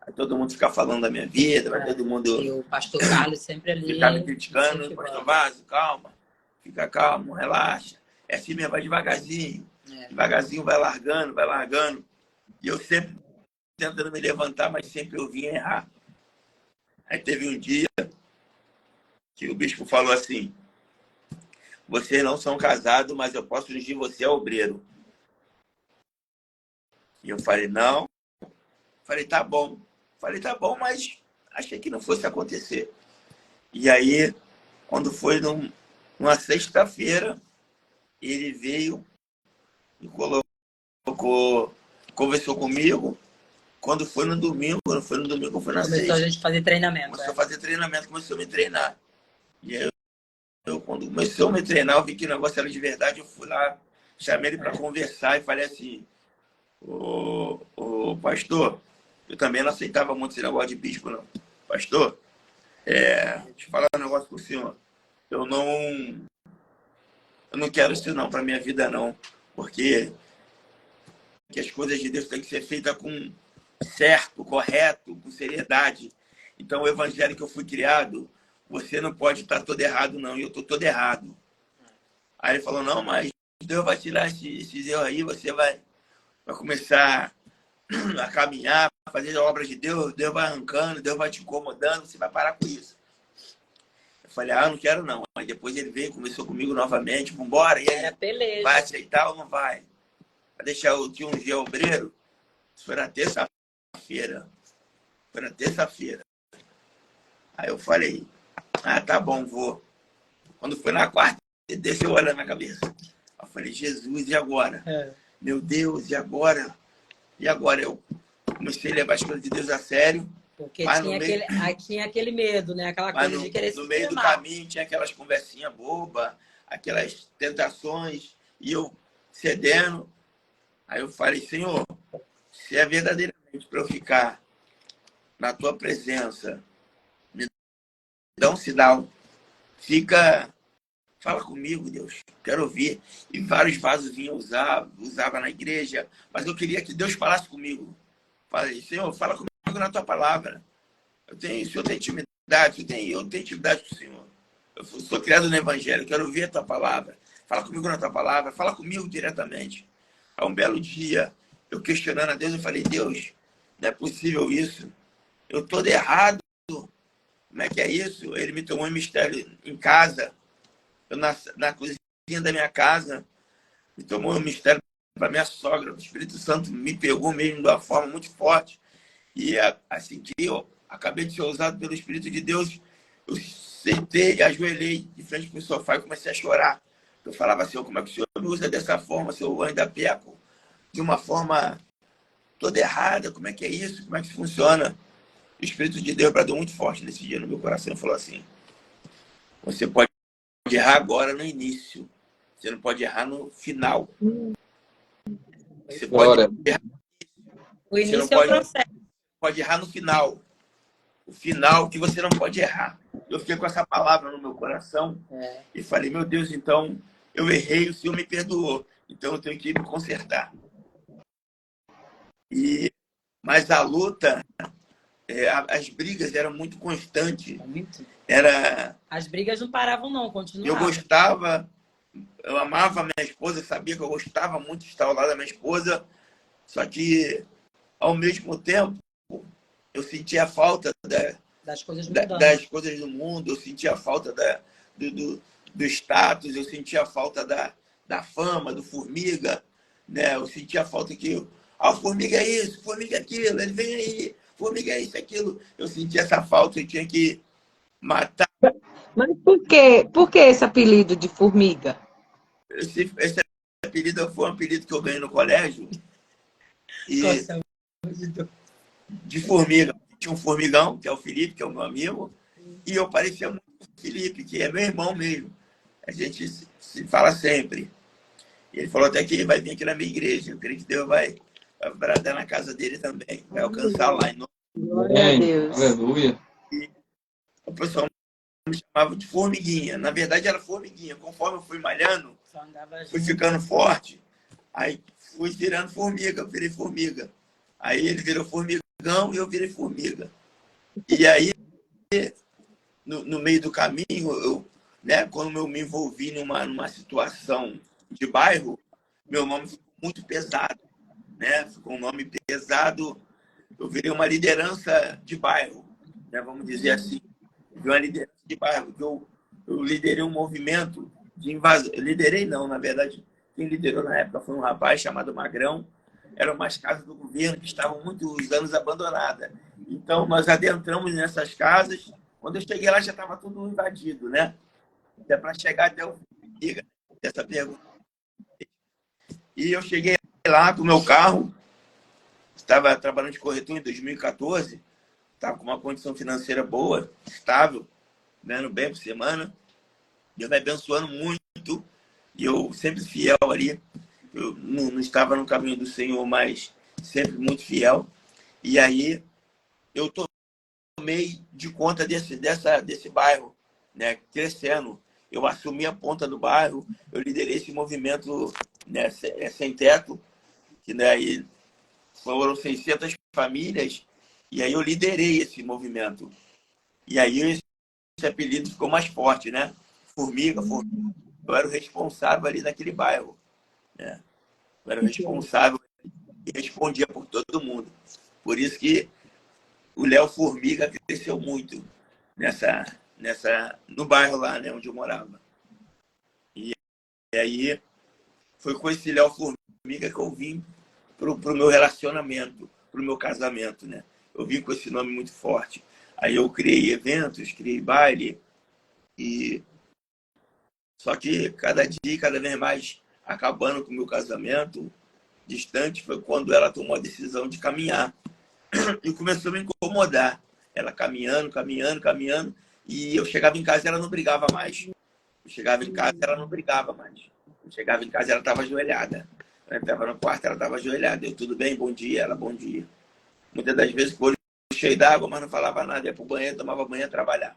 vai todo mundo ficar falando da minha vida, vai todo mundo... E o pastor Carlos sempre ali... Ficar me criticando, pastor Vaso, calma, fica calmo, relaxa. É assim mesmo, vai devagarzinho. Devagarzinho vai largando. E eu sempre tentando me levantar, mas sempre eu vinha errar. Aí teve um dia que o bispo falou assim, vocês não são casados, mas eu posso ungir você a obreiro. E eu falei, não. Falei, tá bom. Mas achei que não fosse acontecer. E aí, quando foi numa sexta-feira, ele veio e conversou comigo. Quando foi no domingo, foi na Começou sexta. a gente fazer treinamento. Começou a fazer treinamento, começou a me treinar. E aí, quando começou a me treinar, eu vi que o negócio era de verdade, eu fui lá, chamei ele para conversar e falei assim, ô pastor, eu também não aceitava muito esse negócio de bispo, não. Pastor, deixa eu falar um negócio pro senhor. Eu não quero isso não, para minha vida não, porque as coisas de Deus têm que ser feitas com certo, correto, com seriedade. Então, o evangelho que eu fui criado, você não pode estar todo errado, não. E eu estou todo errado. Aí ele falou, não, mas Deus vai tirar esses erros aí, você vai começar a caminhar, fazer a obra de Deus, Deus vai arrancando, Deus vai te incomodando, você vai parar com isso. Eu falei, não quero não. Aí depois ele veio, começou comigo novamente, vambora, e aí, vai aceitar ou não vai? Vai deixar o tio ungir obreiro? Isso foi na terça-feira. Aí eu falei, tá bom, vou. Quando foi na quarta, ele desceu olhando na minha cabeça. Eu falei, Jesus, e agora? Meu Deus, e agora? E agora? Eu comecei a levar as coisas de Deus a sério. Porque tinha aquele medo, né? Aquela coisa de querer se no meio do caminho tinha aquelas conversinhas bobas, aquelas tentações, e eu cedendo. Aí eu falei, Senhor, se é verdadeiramente para eu ficar na tua presença, me dá um sinal. Fala comigo, Deus, quero ouvir. E vários vasos vinham usava na igreja, mas eu queria que Deus falasse comigo. Falei, Senhor, fala comigo na tua palavra. O Senhor tem intimidade, eu tenho intimidade com o Senhor. Eu sou criado no Evangelho, quero ouvir a tua palavra. Fala comigo na tua palavra, fala comigo diretamente. Aí um belo dia, eu questionando a Deus, eu falei, Deus, não é possível isso. Eu estou errado. Como é que é isso? Ele me tomou em mistério em casa. Eu na cozinha da minha casa, me tomou um mistério para minha sogra. O Espírito Santo me pegou mesmo de uma forma muito forte. E assim que eu acabei de ser usado pelo Espírito de Deus, eu sentei, ajoelhei de frente para o sofá e comecei a chorar. Eu falava assim, como é que o Senhor me usa dessa forma? Se eu ainda peco de uma forma toda errada, como é que é isso? Como é que funciona? O Espírito de Deus bradou muito forte nesse dia no meu coração e falou assim, você pode errar agora no início, você não pode errar no final. Você pode errar, o início é o processo. pode errar no final, o final que você não pode errar. Eu fiquei com essa palavra no meu coração e falei, meu Deus, então eu errei, o Senhor me perdoou. Então eu tenho que me consertar. Mas a luta, as brigas eram muito constantes. As brigas não paravam, não, continuavam. Eu gostava, eu amava a minha esposa, sabia que eu gostava muito de estar ao lado da minha esposa, só que, ao mesmo tempo, eu sentia a falta das coisas do mundo, eu sentia a falta do status, eu sentia a falta da fama, do Formiga, né? Eu sentia a falta que o Formiga é isso, Formiga é aquilo, ele vem aí, Formiga é isso, aquilo. Eu sentia essa falta, eu tinha que matar. Mas por que esse apelido de Formiga? Esse apelido foi um apelido que eu ganhei no colégio. E de formiga. Tinha um formigão, que é o Felipe, que é o meu amigo, e eu parecia muito com o Felipe, que é meu irmão mesmo. A gente se fala sempre. E ele falou até que ele vai vir aqui na minha igreja. Eu creio que Deus vai bradar na casa dele também. Vai alcançar lá em nome. Glória a Deus. Aleluia. E o pessoal me chamava de formiguinha. Na verdade, era formiguinha. Conforme eu fui malhando, fui ficando forte, aí fui virando formiga, eu virei formiga. Aí ele virou formigão e eu virei formiga. E aí, no meio do caminho, né, quando eu me envolvi numa situação de bairro, meu nome ficou muito pesado. Né? Ficou um nome pesado. Eu virei uma liderança de bairro, né? Vamos dizer assim. Uma liderança de bairro. Eu liderei um movimento de invasão. Liderei não, na verdade, quem liderou na época foi um rapaz chamado Magrão. Eram umas casas do governo que estavam muitos anos abandonadas. Então, nós adentramos nessas casas. Quando eu cheguei lá, já estava tudo invadido, né? Até para chegar até o fim dessa pergunta. E eu cheguei lá com o meu carro. Estava trabalhando de corretor em 2014. Estava com uma condição financeira boa, estável, ganhando bem por semana. Deus me abençoando muito. E eu sempre fiel ali. Eu não estava no caminho do Senhor, mas sempre muito fiel. E aí eu tomei de conta desse bairro, né, crescendo. Eu assumi a ponta do bairro, eu liderei esse movimento, né, sem teto, que daí foram 600 famílias, e aí eu liderei esse movimento. E aí esse apelido ficou mais forte, né? Formiga. Eu era o responsável ali naquele bairro. Né? Eu era o responsável e respondia por todo mundo. Por isso que o Léo Formiga cresceu muito no bairro lá, né, onde eu morava. E aí foi com esse Léo Formiga que eu vim pro meu relacionamento, pro meu casamento, né? Eu vim com esse nome muito forte. Aí eu criei eventos, criei baile, e só que cada dia, cada vez mais acabando com o meu casamento, distante, foi quando ela tomou a decisão de caminhar. E começou a me incomodar. Ela caminhando, e eu chegava em casa e ela não brigava mais. Eu chegava em casa e ela não brigava mais. Eu chegava em casa e ela estava ajoelhada. Eu entrava no quarto, ela estava ajoelhada. Eu, tudo bem? Bom dia. Ela, bom dia. Muitas das vezes com o olho cheio d'água, mas não falava nada. Ia para o banheiro, tomava banho e trabalhar.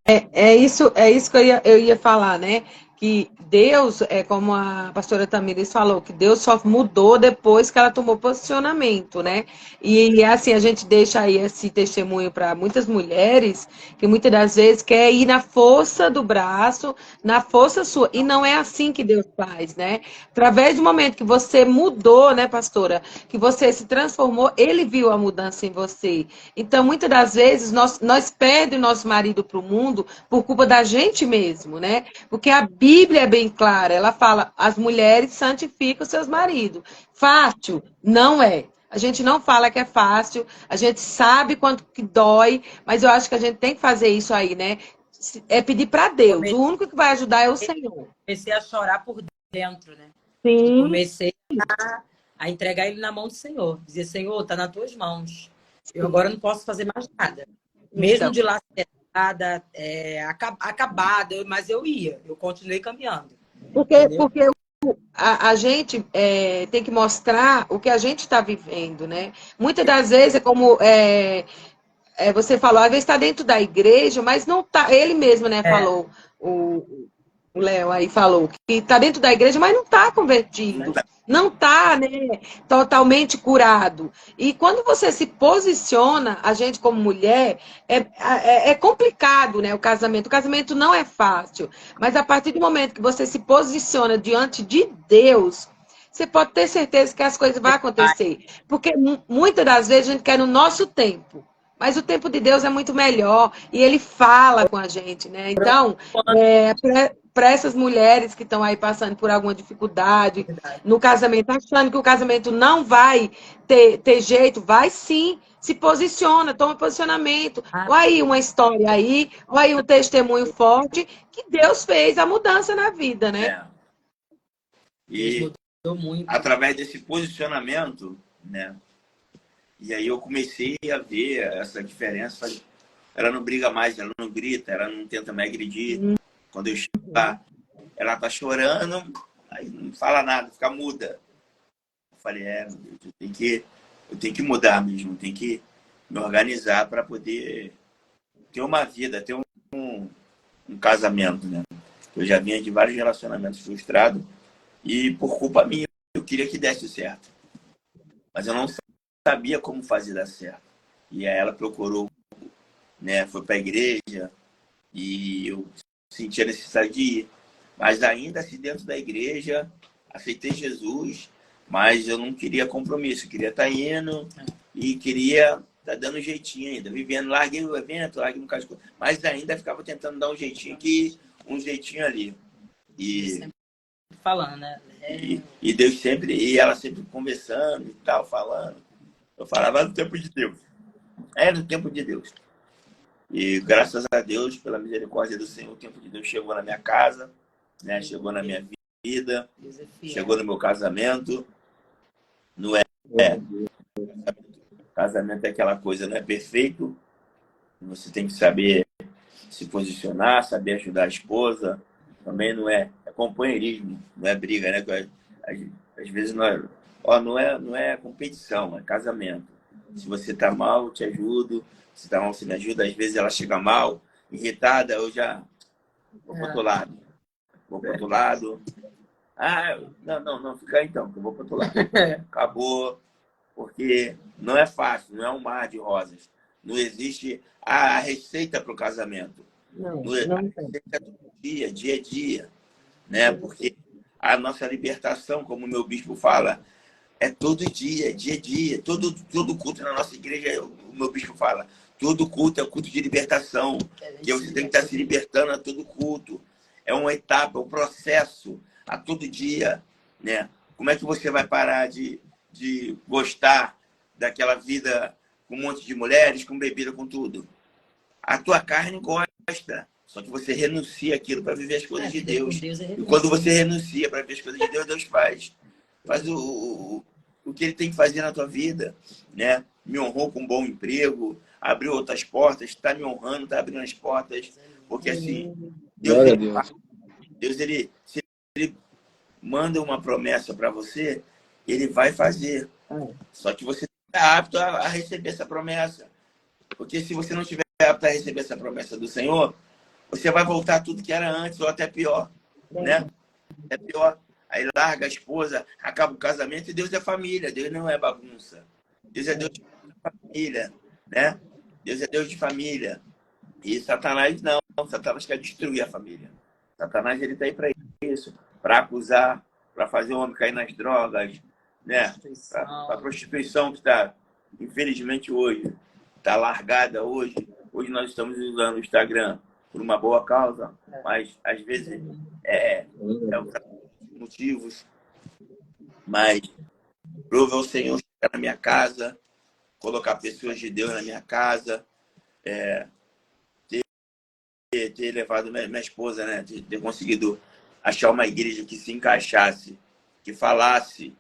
É isso que eu ia falar, né? Que Deus, como a pastora Tamires falou, que Deus só mudou depois que ela tomou posicionamento, né? E assim, a gente deixa aí esse testemunho para muitas mulheres que muitas das vezes quer ir na força do braço, na força sua. E não é assim que Deus faz, né? Através do momento que você mudou, né, pastora? Que você se transformou, ele viu a mudança em você. Então, muitas das vezes, nós perdemos o nosso marido para o mundo por culpa da gente mesmo, né? Porque a Bíblia é bem clara, ela fala, as mulheres santificam seus maridos. Fácil? Não é. A gente não fala que é fácil, a gente sabe quanto que dói, mas eu acho que a gente tem que fazer isso aí, né? É pedir para Deus. O único que vai ajudar é o Senhor. Comecei a chorar por dentro, né? Sim. E comecei a entregar ele na mão do Senhor. Dizer, Senhor, está nas tuas mãos. Eu agora não posso fazer mais nada. Mesmo de lacerada, acabada, mas eu continuei caminhando. Porque a gente tem que mostrar o que a gente está vivendo, né? Muitas das vezes é como você falou, às vezes está dentro da igreja, mas não tá. Ele mesmo, né, falou, o Léo aí falou, que está dentro da igreja, mas não está convertido. Não está, né, totalmente curado. E quando você se posiciona, a gente como mulher, é complicado, né, o casamento. O casamento não é fácil. Mas a partir do momento que você se posiciona diante de Deus, você pode ter certeza que as coisas vão acontecer. Porque muitas das vezes a gente quer no nosso tempo. Mas o tempo de Deus é muito melhor e ele fala com a gente, né? Então, para essas mulheres que estão aí passando por alguma dificuldade no casamento, achando que o casamento não vai ter jeito, vai sim, se posiciona, toma posicionamento. Ou aí uma história aí, ou aí um testemunho forte que Deus fez a mudança na vida, né? E através desse posicionamento, né? E aí eu comecei a ver essa diferença. Ela não briga mais, ela não grita, ela não tenta me agredir. Quando eu chego lá, ela tá chorando, aí não fala nada, fica muda. Eu falei, eu tenho que mudar mesmo, eu tenho que me organizar para poder ter uma vida, ter um casamento, né? Eu já vinha de vários relacionamentos frustrados e por culpa minha eu queria que desse certo. Mas eu não sabia como fazer dar certo. E aí ela procurou, né, foi para a igreja e eu senti a necessidade de ir. Mas ainda assim dentro da igreja, aceitei Jesus, mas eu não queria compromisso, eu queria estar indo e queria estar dando um jeitinho ainda, vivendo, larguei o evento, larguei um bocado de coisa, mas ainda ficava tentando dar um jeitinho aqui, um jeitinho ali. E falando, né? E Deus sempre, e ela sempre conversando e tal, falando. Eu falava no tempo de Deus. No tempo de Deus. E graças a Deus, pela misericórdia do Senhor, o tempo de Deus chegou na minha casa, né? Chegou na minha vida, chegou no meu casamento. Não é. Casamento é aquela coisa, não é perfeito. Você tem que saber se posicionar, saber ajudar a esposa. Também não é companheirismo, não é briga, né? Às vezes não é competição, é casamento. Se você tá mal, eu te ajudo. Se tá mal, você me ajuda. Às vezes ela chega mal, irritada, eu já vou pro outro lado. Vou pro outro lado. Não, fica aí então, que eu vou pro outro lado. Acabou. Porque não é fácil, não é um mar de rosas. Não existe a receita para o casamento. Não a receita é todo dia, dia a dia. Né? Porque a nossa libertação, como o meu bispo fala, é todo dia, dia a dia. Todo culto na nossa igreja, o meu bispo fala, todo culto é culto de libertação. E você tem que estar se libertando a todo culto. É uma etapa, um processo a todo dia. Né? Como é que você vai parar de gostar daquela vida com um monte de mulheres, com bebida, com tudo? A tua carne gosta. Só que você renuncia aquilo para viver as coisas de Deus. E quando você renuncia para viver as coisas de Deus, Deus faz o que Ele tem que fazer na tua vida. Né? Me honrou com um bom emprego, abriu outras portas, está me honrando, está abrindo as portas. Porque assim, Deus se Ele manda uma promessa para você, Ele vai fazer. Só que você está apto a receber essa promessa. Porque se você não estiver apto a receber essa promessa do Senhor, você vai voltar tudo que era antes, ou até pior. Né? É pior. Aí larga a esposa, acaba o casamento, e Deus é família. Deus não é bagunça. Deus é Deus de família. Né? Deus é Deus de família. E Satanás não. Satanás quer destruir a família. Satanás ele está aí para isso. Para acusar, para fazer o homem cair nas drogas, né? Para a prostituição que está, infelizmente, hoje, está largada hoje. Hoje nós estamos usando o Instagram por uma boa causa, mas às vezes é um motivos. Mas louve ao Senhor chegar na minha casa, colocar pessoas de Deus na minha casa, ter levado minha esposa, né? Ter conseguido achar uma igreja que se encaixasse, que falasse,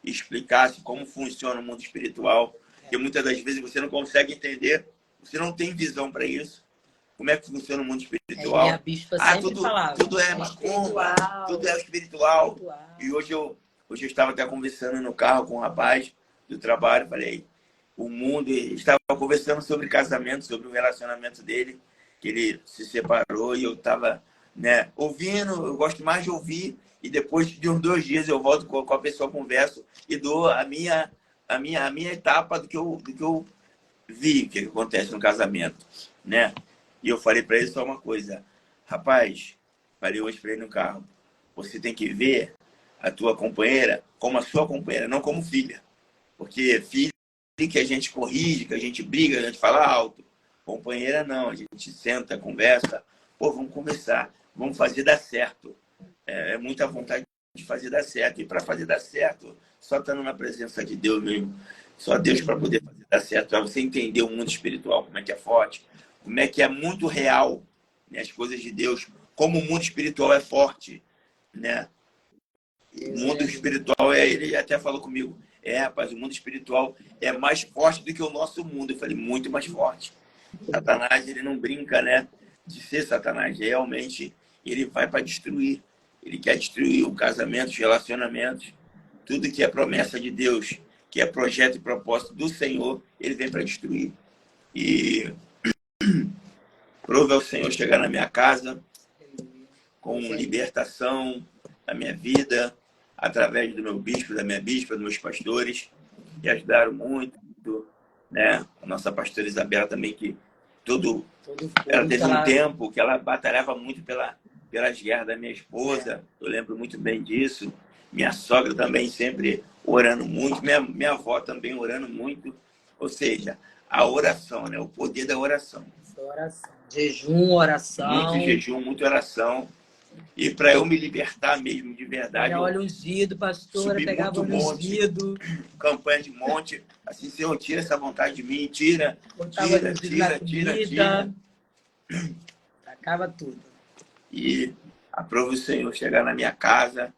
explicasse como funciona o mundo espiritual, porque muitas das vezes você não consegue entender, você não tem visão para isso. Como é que funciona o mundo espiritual? A bispa sempre falava, tudo é macumba, tudo é espiritual. E hoje eu estava até conversando no carro com um rapaz do trabalho, falei, o mundo. E estava conversando sobre casamento, sobre o relacionamento dele, que ele se separou, e eu estava, né, ouvindo. Eu gosto mais de ouvir, e depois de uns 2 dias eu volto com a pessoa, converso e dou a minha etapa do que eu vi, o que acontece no casamento, né? E eu falei para ele só uma coisa: rapaz, falei hoje para ele no carro, você tem que ver a tua companheira como a sua companheira, não como filha. Porque filha que a gente corrige, que a gente briga, a gente fala alto. Companheira não, a gente senta, conversa. Pô, vamos conversar, vamos fazer dar certo. É muita vontade de fazer dar certo. E para fazer dar certo, só estando na presença de Deus mesmo. Só Deus para poder fazer dar certo. Para você entender o mundo espiritual, como é que é forte, como é que é muito real, né, as coisas de Deus, como o mundo espiritual é forte, né? O mundo espiritual, ele até falou comigo, rapaz, o mundo espiritual é mais forte do que o nosso mundo. Eu falei, muito mais forte. Satanás, ele não brinca, né, de ser Satanás. Realmente, ele vai para destruir. Ele quer destruir o casamento, os relacionamentos, tudo que é promessa de Deus, que é projeto e propósito do Senhor, ele vem para destruir. E prove ao Senhor chegar na minha casa com libertação da minha vida, através do meu bispo, da minha bispa, dos meus pastores, que ajudaram muito, né? A nossa pastora Isabela também, que ela teve um tempo que ela batalhava muito pelas guerras da minha esposa, eu lembro muito bem disso. Minha sogra também sempre orando muito, minha avó também orando muito. Ou seja, a oração, né? O poder da oração. Oração. Jejum, oração. Muito jejum, muita oração. E para eu me libertar mesmo, de verdade. Era óleo ungido, pastora, pegava óleo ungido. Campanha de monte. Assim, Senhor, tira essa vontade de mim, tira. Acaba tudo. E aprova o Senhor chegar na minha casa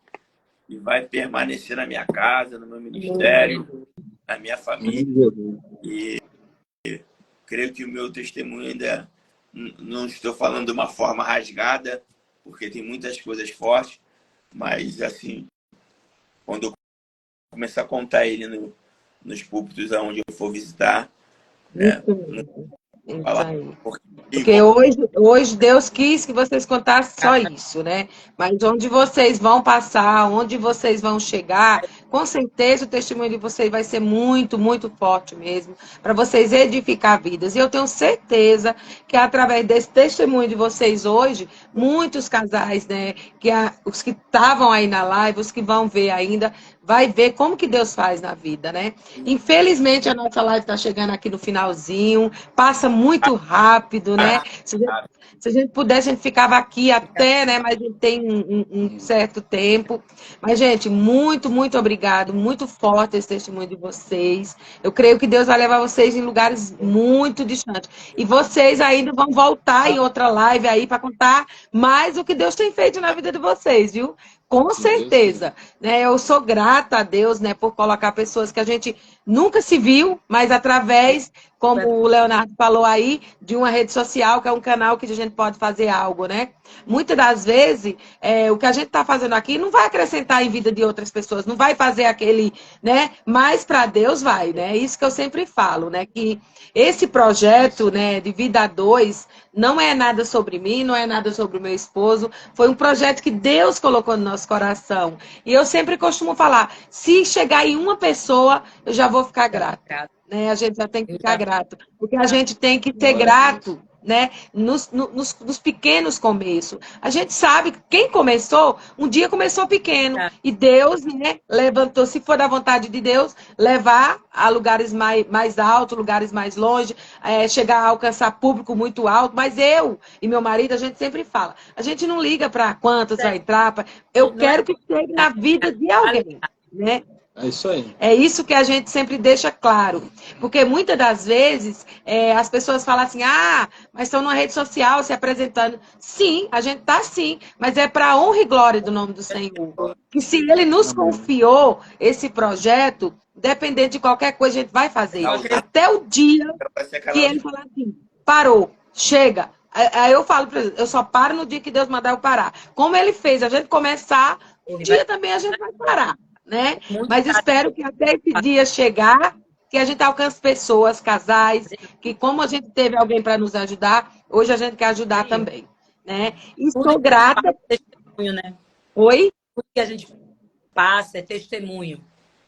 e vai permanecer na minha casa, no meu ministério, na minha família. E creio que o meu testemunho ainda não estou falando de uma forma rasgada, porque tem muitas coisas fortes, mas assim, quando eu começar a contar ele nos púlpitos aonde eu for visitar, né? Porque hoje Deus quis que vocês contassem só isso, né? Mas onde vocês vão passar, onde vocês vão chegar, com certeza o testemunho de vocês vai ser muito, muito forte mesmo, para vocês edificar vidas. E eu tenho certeza que através desse testemunho de vocês hoje, muitos casais, né, os que estavam aí na live, os que vão ver ainda, vai ver como que Deus faz na vida, né? Infelizmente, a nossa live está chegando aqui no finalzinho, passa muito rápido, né? Se a gente pudesse, a gente ficava aqui até, né? Mas a gente tem um certo tempo. Mas, gente, muito, muito obrigado. Muito forte esse testemunho de vocês. Eu creio que Deus vai levar vocês em lugares muito distantes. E vocês ainda vão voltar em outra live aí para contar mais o que Deus tem feito na vida de vocês, viu? Com certeza, né? Eu sou grata a Deus, né, por colocar pessoas que a gente nunca se viu, mas através, como o Leonardo falou aí, de uma rede social, que é um canal que a gente pode fazer algo, né? Muitas das vezes, o que a gente está fazendo aqui não vai acrescentar em vida de outras pessoas, não vai fazer aquele, né? Mas para Deus vai, né? Isso que eu sempre falo, né? Que esse projeto, né, de Vida a Dois, não é nada sobre mim, não é nada sobre o meu esposo. Foi um projeto que Deus colocou no nosso coração. E eu sempre costumo falar, se chegar em uma pessoa, eu já vou ficar grata. Né? A gente já tem que ficar grato. Porque a gente tem que ser grato, né? Nos pequenos começos. A gente sabe que quem começou, um dia começou pequeno. E Deus, né, levantou, se for da vontade de Deus, levar a lugares mais altos, lugares mais longe, chegar a alcançar público muito alto. Mas eu e meu marido, a gente sempre fala, a gente não liga para quantos vai entrar. Eu quero que chegue na vida de alguém, né? É isso aí. É isso que a gente sempre deixa claro. Porque muitas das vezes as pessoas falam assim, mas estão numa rede social se apresentando. Sim, a gente está sim, mas é para a honra e glória do nome do Senhor. Que se Ele nos confiou esse projeto, dependente de qualquer coisa, a gente vai fazer. Até o dia que Ele falar assim, parou, chega. Aí eu falo para ele, eu só paro no dia que Deus mandar eu parar. Como Ele fez a gente começar, um dia também a gente vai parar. Né? Mas espero que até esse dia chegar, que a gente alcance pessoas, casais, que como a gente teve alguém para nos ajudar, hoje a gente quer ajudar também, né? E Tudo sou que a gente passa grata. é testemunho, né? Oi? Tudo que a gente passa é testemunho.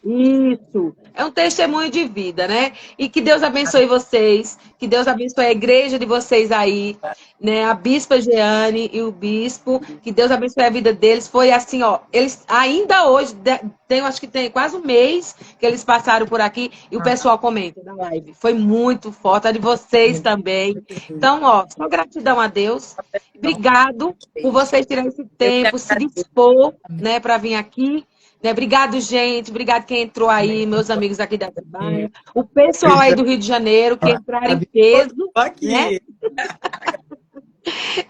Isso, é um testemunho de vida, né? E que Deus abençoe vocês, que Deus abençoe a igreja de vocês aí, né? A Bispa Jeane e o Bispo, que Deus abençoe a vida deles. Foi assim, ó, eles ainda hoje, acho que tem quase um mês que eles passaram por aqui e o pessoal comenta na live. Foi muito forte, a de vocês também. Então, ó, só gratidão a Deus. Obrigado por vocês tirarem esse Eu que tempo, se agradeço. dispor, né, para vir aqui. Né? Obrigado, gente. Obrigado quem entrou aí, meus amigos aqui da Atibaia. O pessoal aí do Rio de Janeiro, que entraram em peso, né? Aqui.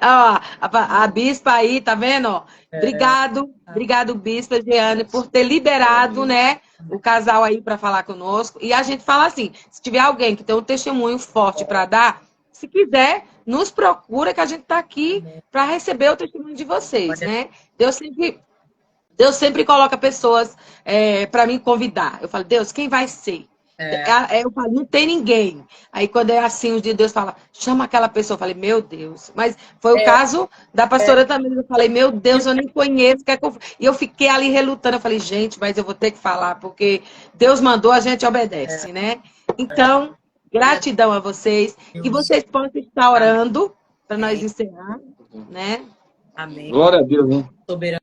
Ó, a Bispa aí, tá vendo? Ó? Obrigado, Bispa Jeane, por ter liberado, né, o casal aí para falar conosco. E a gente fala assim, se tiver alguém que tem um testemunho forte para dar, se quiser, nos procura que a gente tá aqui para receber o testemunho de vocês, né? Deus sempre coloca pessoas para me convidar. Eu falo, Deus, quem vai ser? Eu falo, não tem ninguém. Aí, quando é assim, um dia Deus fala, chama aquela pessoa. Eu falei, meu Deus. Mas foi o caso da pastora também. Eu falei, meu Deus, eu nem conheço. E eu fiquei ali relutando. Eu falei, gente, mas eu vou ter que falar, porque Deus mandou, a gente obedece, né? Então, gratidão a vocês. Que vocês possam estar orando para nós encerrar, né? Amém. Glória a Deus, hein? Soberano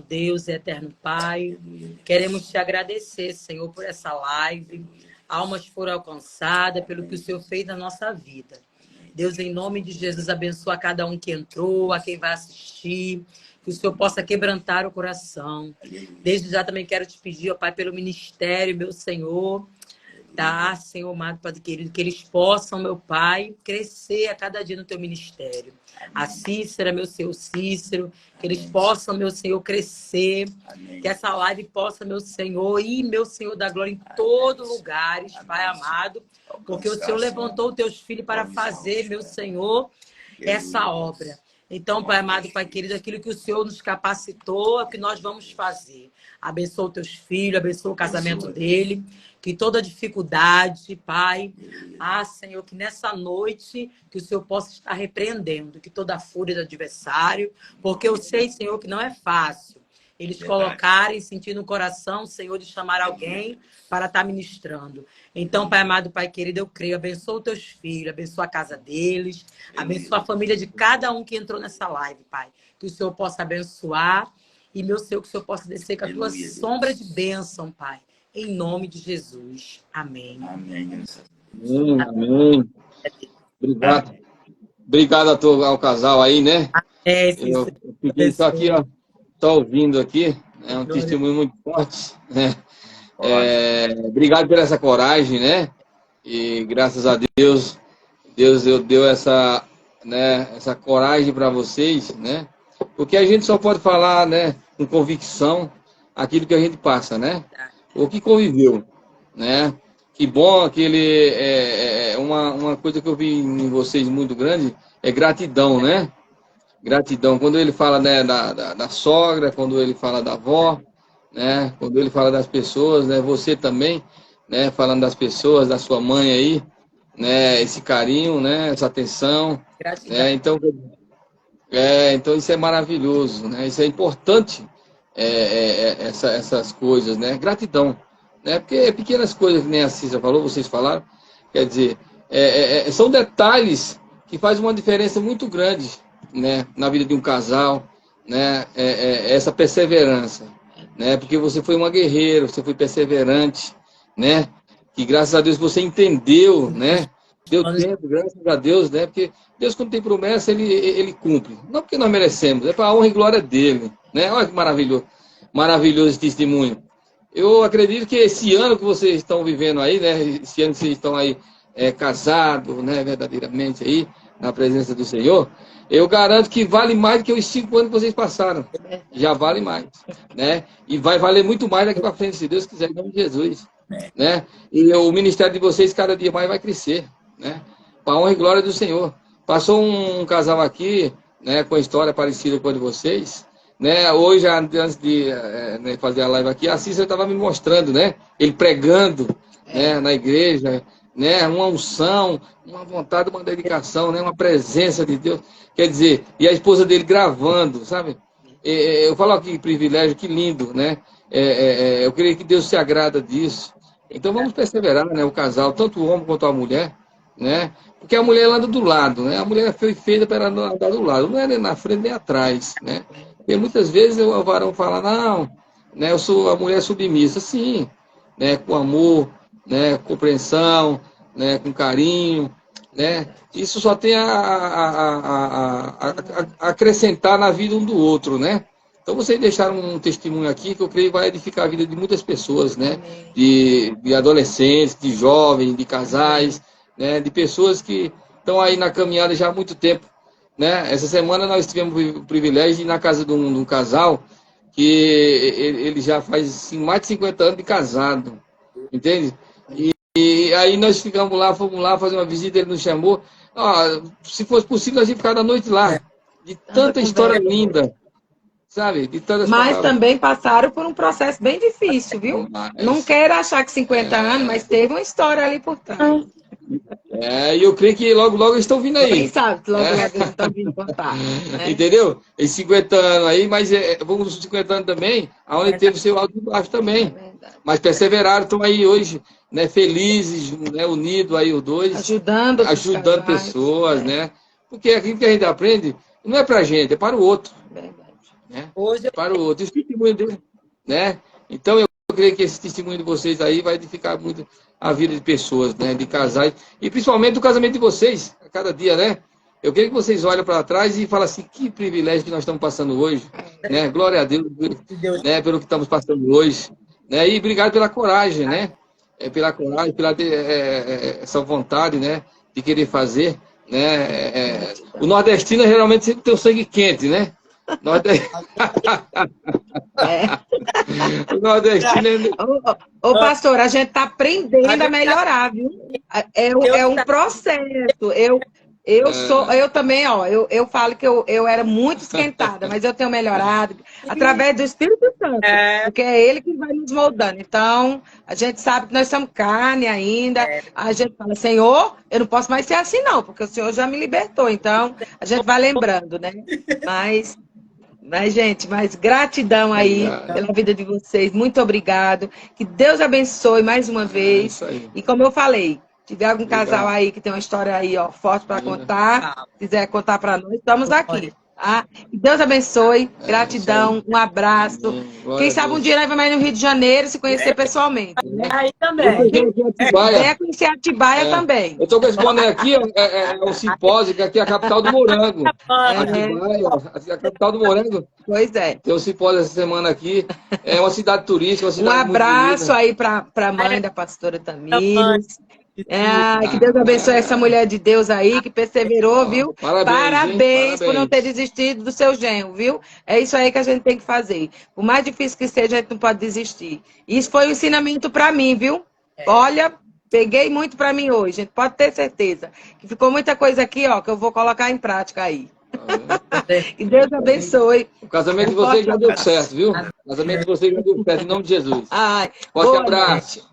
Deus, eterno Pai, queremos te agradecer, Senhor, por essa live. Almas foram alcançadas pelo que o Senhor fez na nossa vida. Deus, em nome de Jesus, abençoa cada um que entrou, a quem vai assistir, que o Senhor possa quebrantar o coração. Desde já também quero te pedir, ó Pai, pelo ministério, meu Senhor, tá, Senhor amado, Pai querido, que eles possam, meu Pai, crescer a cada dia no teu ministério. A Cícera, meu Senhor Cícero, que eles possam, meu Senhor, crescer, que essa live possa, meu Senhor, ir, meu Senhor da glória em todos os lugares, Pai amado, porque o Senhor levantou os teus filhos para fazer, meu Senhor, essa obra. Então, Pai amado, Pai querido, aquilo que o Senhor nos capacitou, é o que nós vamos fazer. Abençoa os teus filhos, abençoa o casamento dele, que toda dificuldade, Pai, Senhor, que nessa noite, que o Senhor possa estar repreendendo, que toda a fúria do adversário, porque eu sei, Senhor, que não é fácil eles colocarem, sentir no coração, Senhor, de chamar alguém para estar ministrando. Então, Pai amado, Pai querido, eu creio, abençoa os teus filhos, abençoa a casa deles, abençoa a família de cada um que entrou nessa live, Pai. Que o Senhor possa abençoar e, meu Senhor, que o Senhor possa descer com a tua sombra de bênção, Pai. Em nome de Jesus. Amém. Amém. Amém. Obrigado. Obrigado ao casal aí, né? Eu fiquei só aqui, ó, só ouvindo aqui. É um testemunho muito forte, né? Obrigado por essa coragem, né? E graças a Deus, Deus deu essa, né, essa coragem para vocês, né? Porque a gente só pode falar, né, com convicção aquilo que a gente passa, né? O que conviveu, né? Que bom, uma coisa que eu vi em vocês muito grande é gratidão, né? Gratidão. Quando ele fala, né, da sogra, quando ele fala da avó, né? Quando ele fala das pessoas, né? Você também, né? Falando das pessoas, da sua mãe aí, né? Esse carinho, né? Essa atenção, né? Então isso é maravilhoso, né? Isso é importante, essas coisas, né? Gratidão, né? Porque é pequenas coisas que nem a Cícera falou, vocês falaram, quer dizer, são detalhes que fazem uma diferença muito grande, né? Na vida de um casal, né? Essa perseverança, né? Porque você foi uma guerreira, você foi perseverante, né? Que graças a Deus você entendeu, né? Deu tempo, graças a Deus, né? Porque Deus, quando tem promessa, ele cumpre. Não porque nós merecemos, é para a honra e glória dele, né? Olha que maravilhoso, maravilhoso esse testemunho. Eu acredito que esse ano que vocês estão vivendo aí, né? Esse ano que vocês estão aí casados, né? Verdadeiramente aí, na presença do Senhor, eu garanto que vale mais do que os 5 anos que vocês passaram. Já vale mais, né? E vai valer muito mais daqui para frente, se Deus quiser, em nome de Jesus, né? E o ministério de vocês cada dia mais vai crescer, né? Para a honra e glória do Senhor. Passou um casal aqui, né, com a história parecida com a de vocês, né? Hoje, antes de fazer a live aqui, a Cícera estava me mostrando, né? Ele pregando, né, na igreja, né, uma unção, uma vontade, uma dedicação, né, uma presença de Deus. Quer dizer, e a esposa dele gravando, sabe? Eu falo aqui, que privilégio, que lindo, né? Eu creio que Deus se agrada disso. Então vamos perseverar, né, o casal, tanto o homem quanto a mulher, né? Porque a mulher anda do lado, né? A mulher foi feita para andar do lado, não é nem na frente nem atrás, né? E muitas vezes o varão fala, não, né, eu sou a mulher submissa, sim, né, com amor, né, compreensão, né, com carinho, né? Isso só tem a acrescentar na vida um do outro, né? Então vocês deixaram um testemunho aqui que eu creio vai edificar a vida de muitas pessoas, né? De adolescentes, de jovens, de casais, né? De pessoas que estão aí na caminhada já há muito tempo, né? Essa semana nós tivemos o privilégio de ir na casa de um casal que ele já faz assim, mais de 50 anos de casado, entende? E aí nós ficamos lá, fomos lá fazer uma visita, ele nos chamou. Se fosse possível, a gente ficar a noite lá. De tanta história linda, sabe? De tantas Mas palavras. também passaram por um processo bem difícil, viu? Não quero achar que 50 anos, mas teve uma história ali por trás. E eu creio que logo, logo eles estão vindo aí. Quem sabe, logo, logo eles estão vindo contar. Né? Entendeu? Esses 50 anos aí, mas vamos nos 50 anos também, aonde teve seu alto e baixo também. Mas perseveraram, estão aí hoje, né, felizes, né, unidos aí os dois. Ajudando pessoas, né? Porque aquilo que a gente aprende não é pra gente, é para o outro. Né? Hoje Para o outro. E o testemunho dele, né? Então eu creio que esse testemunho de vocês aí vai edificar muito a vida de pessoas, né? De casais. E principalmente do casamento de vocês, a cada dia, né? Eu quero que vocês olhem para trás e falem assim, que privilégio que nós estamos passando hoje, né? Glória a Deus, né? Pelo que estamos passando hoje, né? E obrigado pela coragem, né? Pela coragem, pela essa vontade, né? De querer fazer, né? O nordestino geralmente sempre tem o sangue quente, né? O nordestino... Ô, pastor, a gente está aprendendo a melhorar, viu? É um processo. Eu também, ó, eu falo que eu era muito esquentada, mas eu tenho melhorado através do Espírito Santo, porque é ele que vai nos moldando. Então, a gente sabe que nós somos carne ainda, a gente fala, Senhor, eu não posso mais ser assim não, porque o Senhor já me libertou. Então, a gente vai lembrando, né? Mas, gente, gratidão aí pela vida de vocês. Muito obrigado. Que Deus abençoe mais uma vez. E como eu falei, se tiver algum casal aí que tem uma história aí, ó, forte para contar, quiser contar para nós, estamos aqui. Tá? Que Deus abençoe. Gratidão. Um abraço. Quem sabe um dia nós vamos aí no Rio de Janeiro se conhecer pessoalmente. Né? aí também. Quer conhecer Atibaia também. Eu estou com esse boné aqui, é o Simpósio, que aqui é a capital do morango. Atibaia, a capital do morango. Pois é. Tem um simpósio essa semana aqui. É uma cidade turística, uma cidade Um abraço aí para a mãe da pastora Tamires. Que Deus abençoe essa mulher de Deus aí, que perseverou, viu? Parabéns por não ter desistido do seu genro, viu? É isso aí que a gente tem que fazer. Por mais difícil que seja, a gente não pode desistir. Isso foi um ensinamento para mim, viu? Olha, peguei muito para mim hoje, a gente pode ter certeza. Que ficou muita coisa aqui, ó, que eu vou colocar em prática aí. Que Deus abençoe. O casamento de vocês já deu certo, viu? O casamento de vocês já deu certo, em nome de Jesus. Forte abraço.